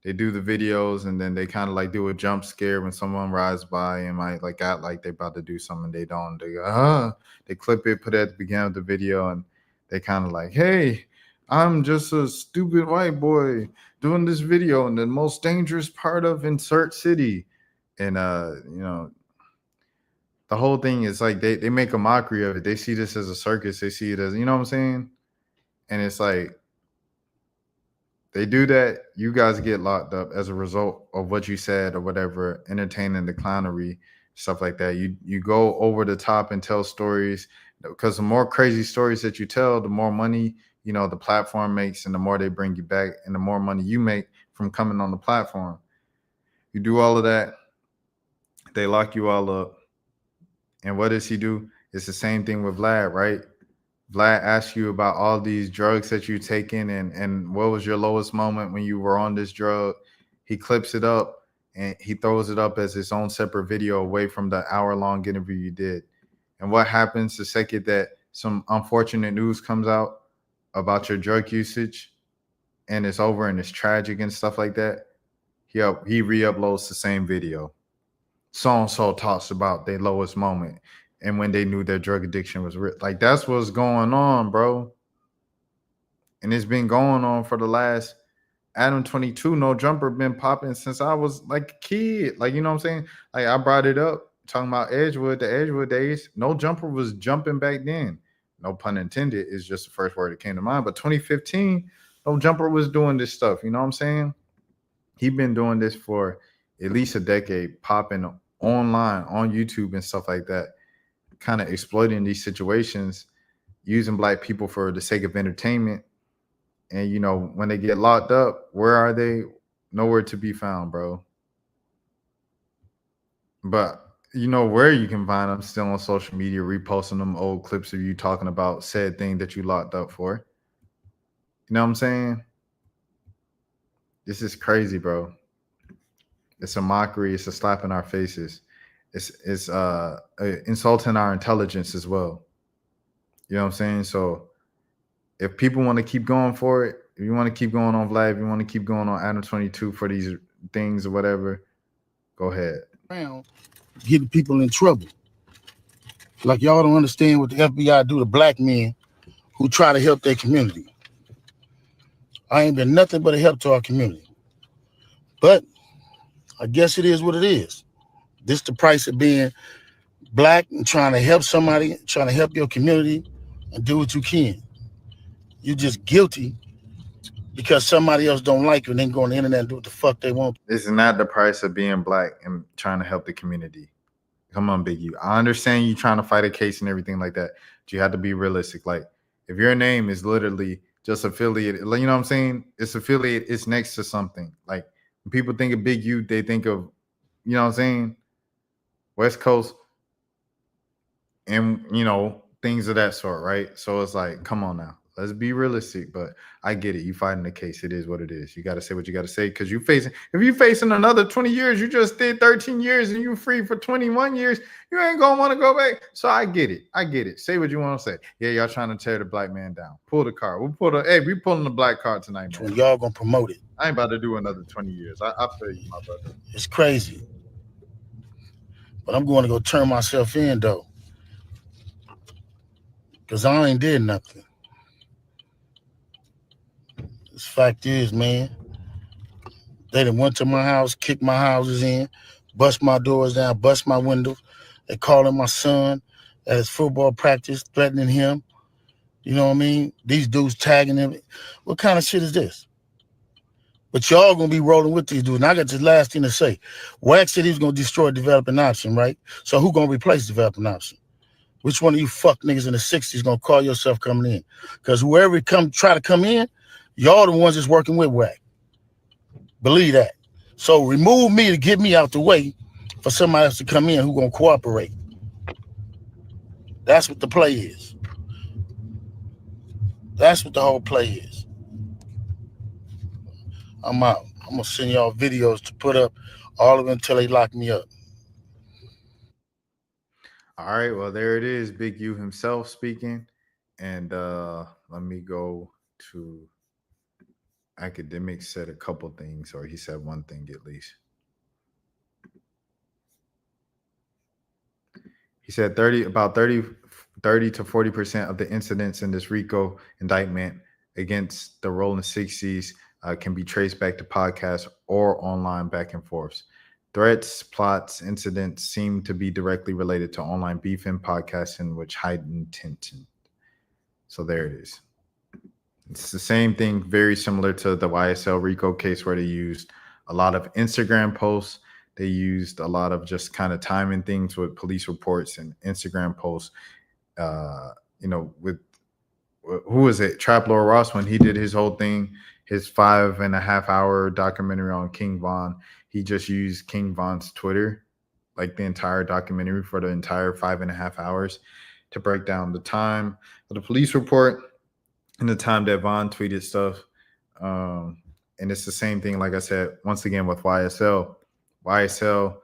They do the videos and then they kind of like do a jump scare when someone rides by and might like act like they about to do something they don't. They go, they clip it, put it at the beginning of the video, and they kind of like, hey, I'm just a stupid white boy doing this video in the most dangerous part of insert city. And you know, the whole thing is like they make a mockery of it. They see this as a circus, they see it as, you know what I'm saying? And it's like, they do that, you guys get locked up as a result of what you said or whatever, entertaining the clownery, stuff like that. You go over the top and tell stories, because the more crazy stories that you tell, the more money, you know, the platform makes, and the more they bring you back, and the more money you make from coming on the platform. You do all of that, They lock you all up. And what does he do? It's the same thing with Vlad, right? Vlad asks you about all these drugs that you're taking and what was your lowest moment when you were on this drug. He clips it up and he throws it up as its own separate video away from the hour-long interview you did. And what happens the second that some unfortunate news comes out about your drug usage and it's over and it's tragic and stuff like that? He re-uploads the same video. So-and-so talks about their lowest moment and when they knew their drug addiction was real. Like, that's what's going on, bro. And it's been going on for the last Adam 22, NoJumper been popping since I was like a kid. Like, you know what I'm saying? Like, I brought it up talking about Edgewood, the Edgewood days. NoJumper was jumping back then. No pun intended is just the first word that came to mind. But 2015, NoJumper was doing this stuff. You know what I'm saying? He been doing this for at least a decade, popping online on YouTube and stuff like that, kind of exploiting these situations, using black people for the sake of entertainment. And, you know, when they get locked up, where are they? Nowhere to be found, bro. But you know where you can find them? Still on social media, reposting them old clips of you talking about said thing that you locked up for. You know what I'm saying? This is crazy, bro. It's a mockery. It's a slap in our faces. It's insulting our intelligence as well. You know what I'm saying? So if people want to keep going for it, if you want to keep going on Vlad, if you want to keep going on Adam 22 for these things or whatever, go ahead. Getting people in trouble. Like, y'all don't understand what the FBI do to black men who try to help their community. I ain't been nothing but a help to our community. But I guess it is what it is. This the price of being black and trying to help somebody, trying to help your community and do what you can. You're just guilty because somebody else don't like you and then go on the internet and do what the fuck they want. This is not the price of being black and trying to help the community. Come on, Big U. I understand you trying to fight a case and everything like that, but you have to be realistic. Like, if your name is literally just affiliated, you know what I'm saying? It's affiliated, it's next to something. Like, when people think of Big U, they think of, you know what I'm saying, West Coast and, you know, things of that sort, right? So it's like, come on now. Let's be realistic, but I get it. You fighting the case. It is what it is. You got to say what you got to say because if you're facing another 20 years, you just did 13 years and you free for 21 years, you ain't going to want to go back. So I get it. I get it. Say what you want to say. Yeah, y'all trying to tear the black man down. Pull the card. We pulling the black card tonight, man. Y'all going to promote it. I ain't about to do another 20 years. I feel you, my brother. It's crazy. But I'm going to go turn myself in, though. Because I ain't did nothing. This fact is, man, they done went to my house, kicked my houses in, bust my doors down, bust my windows. They calling my son at his football practice, threatening him. You know what I mean? These dudes tagging him. What kind of shit is this? But y'all gonna be rolling with these dudes. And I got this last thing to say. Wax said he was gonna destroy developing option, right? So who gonna replace developing option? Which one of you fuck niggas in the 60s gonna call yourself coming in? Because whoever try to come in, y'all the ones that's working with WAC. Believe that. So remove me to get me out the way for somebody else to come in who gonna cooperate. That's what the play is. That's what the whole play is. I'm out. I'm gonna send y'all videos to put up all of them until they lock me up. All right, well, there it is. Big U himself speaking. And let me go to Academics said a couple things, or he said one thing at least. He said 30 to 40% of the incidents in this RICO indictment against the Rolling 60s can be traced back to podcasts or online back and forths. Threats, plots, incidents seem to be directly related to online beef and podcasting, which heightened tension. So there it is. It's the same thing, very similar to the YSL RICO case where they used a lot of Instagram posts. They used a lot of just kind of timing things with police reports and Instagram posts. You know, with who was it? Trap Lord Ross, when he did his whole thing, his 5.5 hour documentary on King Von, he just used King Von's Twitter like the entire documentary for the entire 5.5 hours to break down the time of the police report and the time that Vaughn tweeted stuff. And it's the same thing, like I said, once again with YSL. YSL,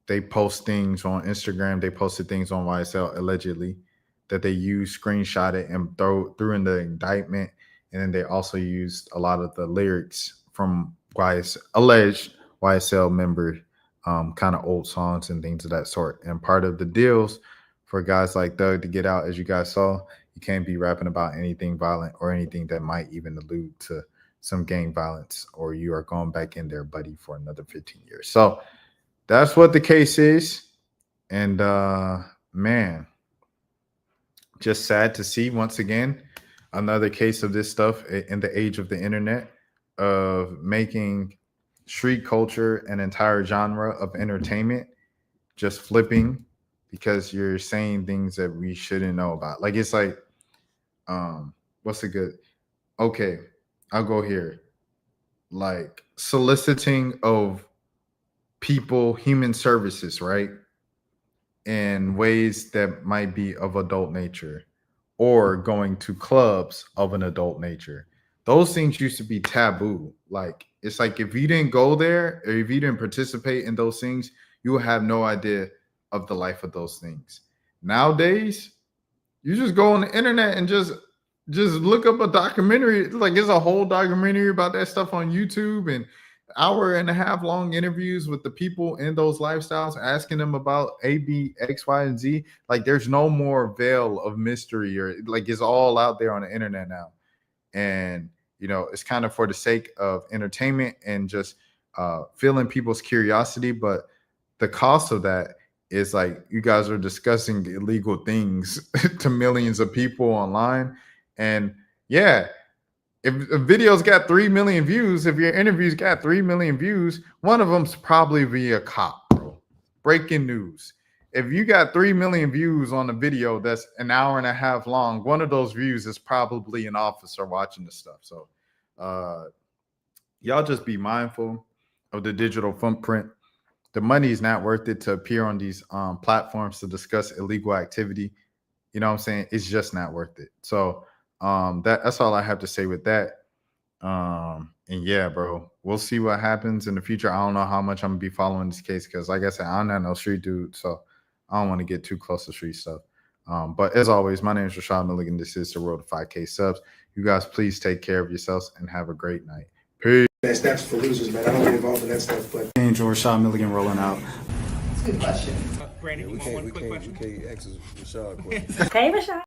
they post things on Instagram. They posted things on YSL allegedly that they used, screenshot it, and threw in the indictment. And then they also used a lot of the lyrics from alleged YSL member, kind of old songs and things of that sort. And part of the deals for guys like Doug to get out, as you guys saw, you can't be rapping about anything violent or anything that might even allude to some gang violence, or you are going back in there, buddy, for another 15 years. So that's what the case is. And man, just sad to see once again another case of this stuff in the age of the internet, of making street culture an entire genre of entertainment just flipping because you're saying things that we shouldn't know about. Like, it's like, what's a good, okay, I'll go here. Like soliciting of people, human services, right? In ways that might be of adult nature, or going to clubs of an adult nature. Those things used to be taboo. Like, it's like if you didn't go there or if you didn't participate in those things, you will have no idea of the life of those things. Nowadays, you just go on the internet and just look up a documentary. Like, there's a whole documentary about that stuff on YouTube, and hour-and-a-half long interviews with the people in those lifestyles, asking them about A, B, X, Y, and Z. Like, there's no more veil of mystery, or like, it's all out there on the internet now. And, you know, it's kind of for the sake of entertainment and just filling people's curiosity. But the cost of that is, like, you guys are discussing illegal things to millions of people online. And yeah, if a video's got 3 million views, if your interview's got 3 million views, one of them's probably via cop, bro. Breaking news. If you got 3 million views on a video that's an hour-and-a-half long, one of those views is probably an officer watching the stuff. So y'all just be mindful of the digital footprint. The money is not worth it to appear on these platforms to discuss illegal activity. You know what I'm saying? It's just not worth it. So that's all I have to say with that. And yeah, bro, we'll see what happens in the future. I don't know how much I'm gonna be following this case, because like I said, I'm not no street dude, so I don't want to get too close to street stuff. But as always, my name is Rashad Milligan. This is the road to 5K subs. You guys please take care of yourselves and have a great night. Peace. That's for losers, man. I don't get involved in that stuff, but Angel Rashad Milligan rolling out. That's a good question. Brandon, we can't ask Rashad a question. Hey, Rashad.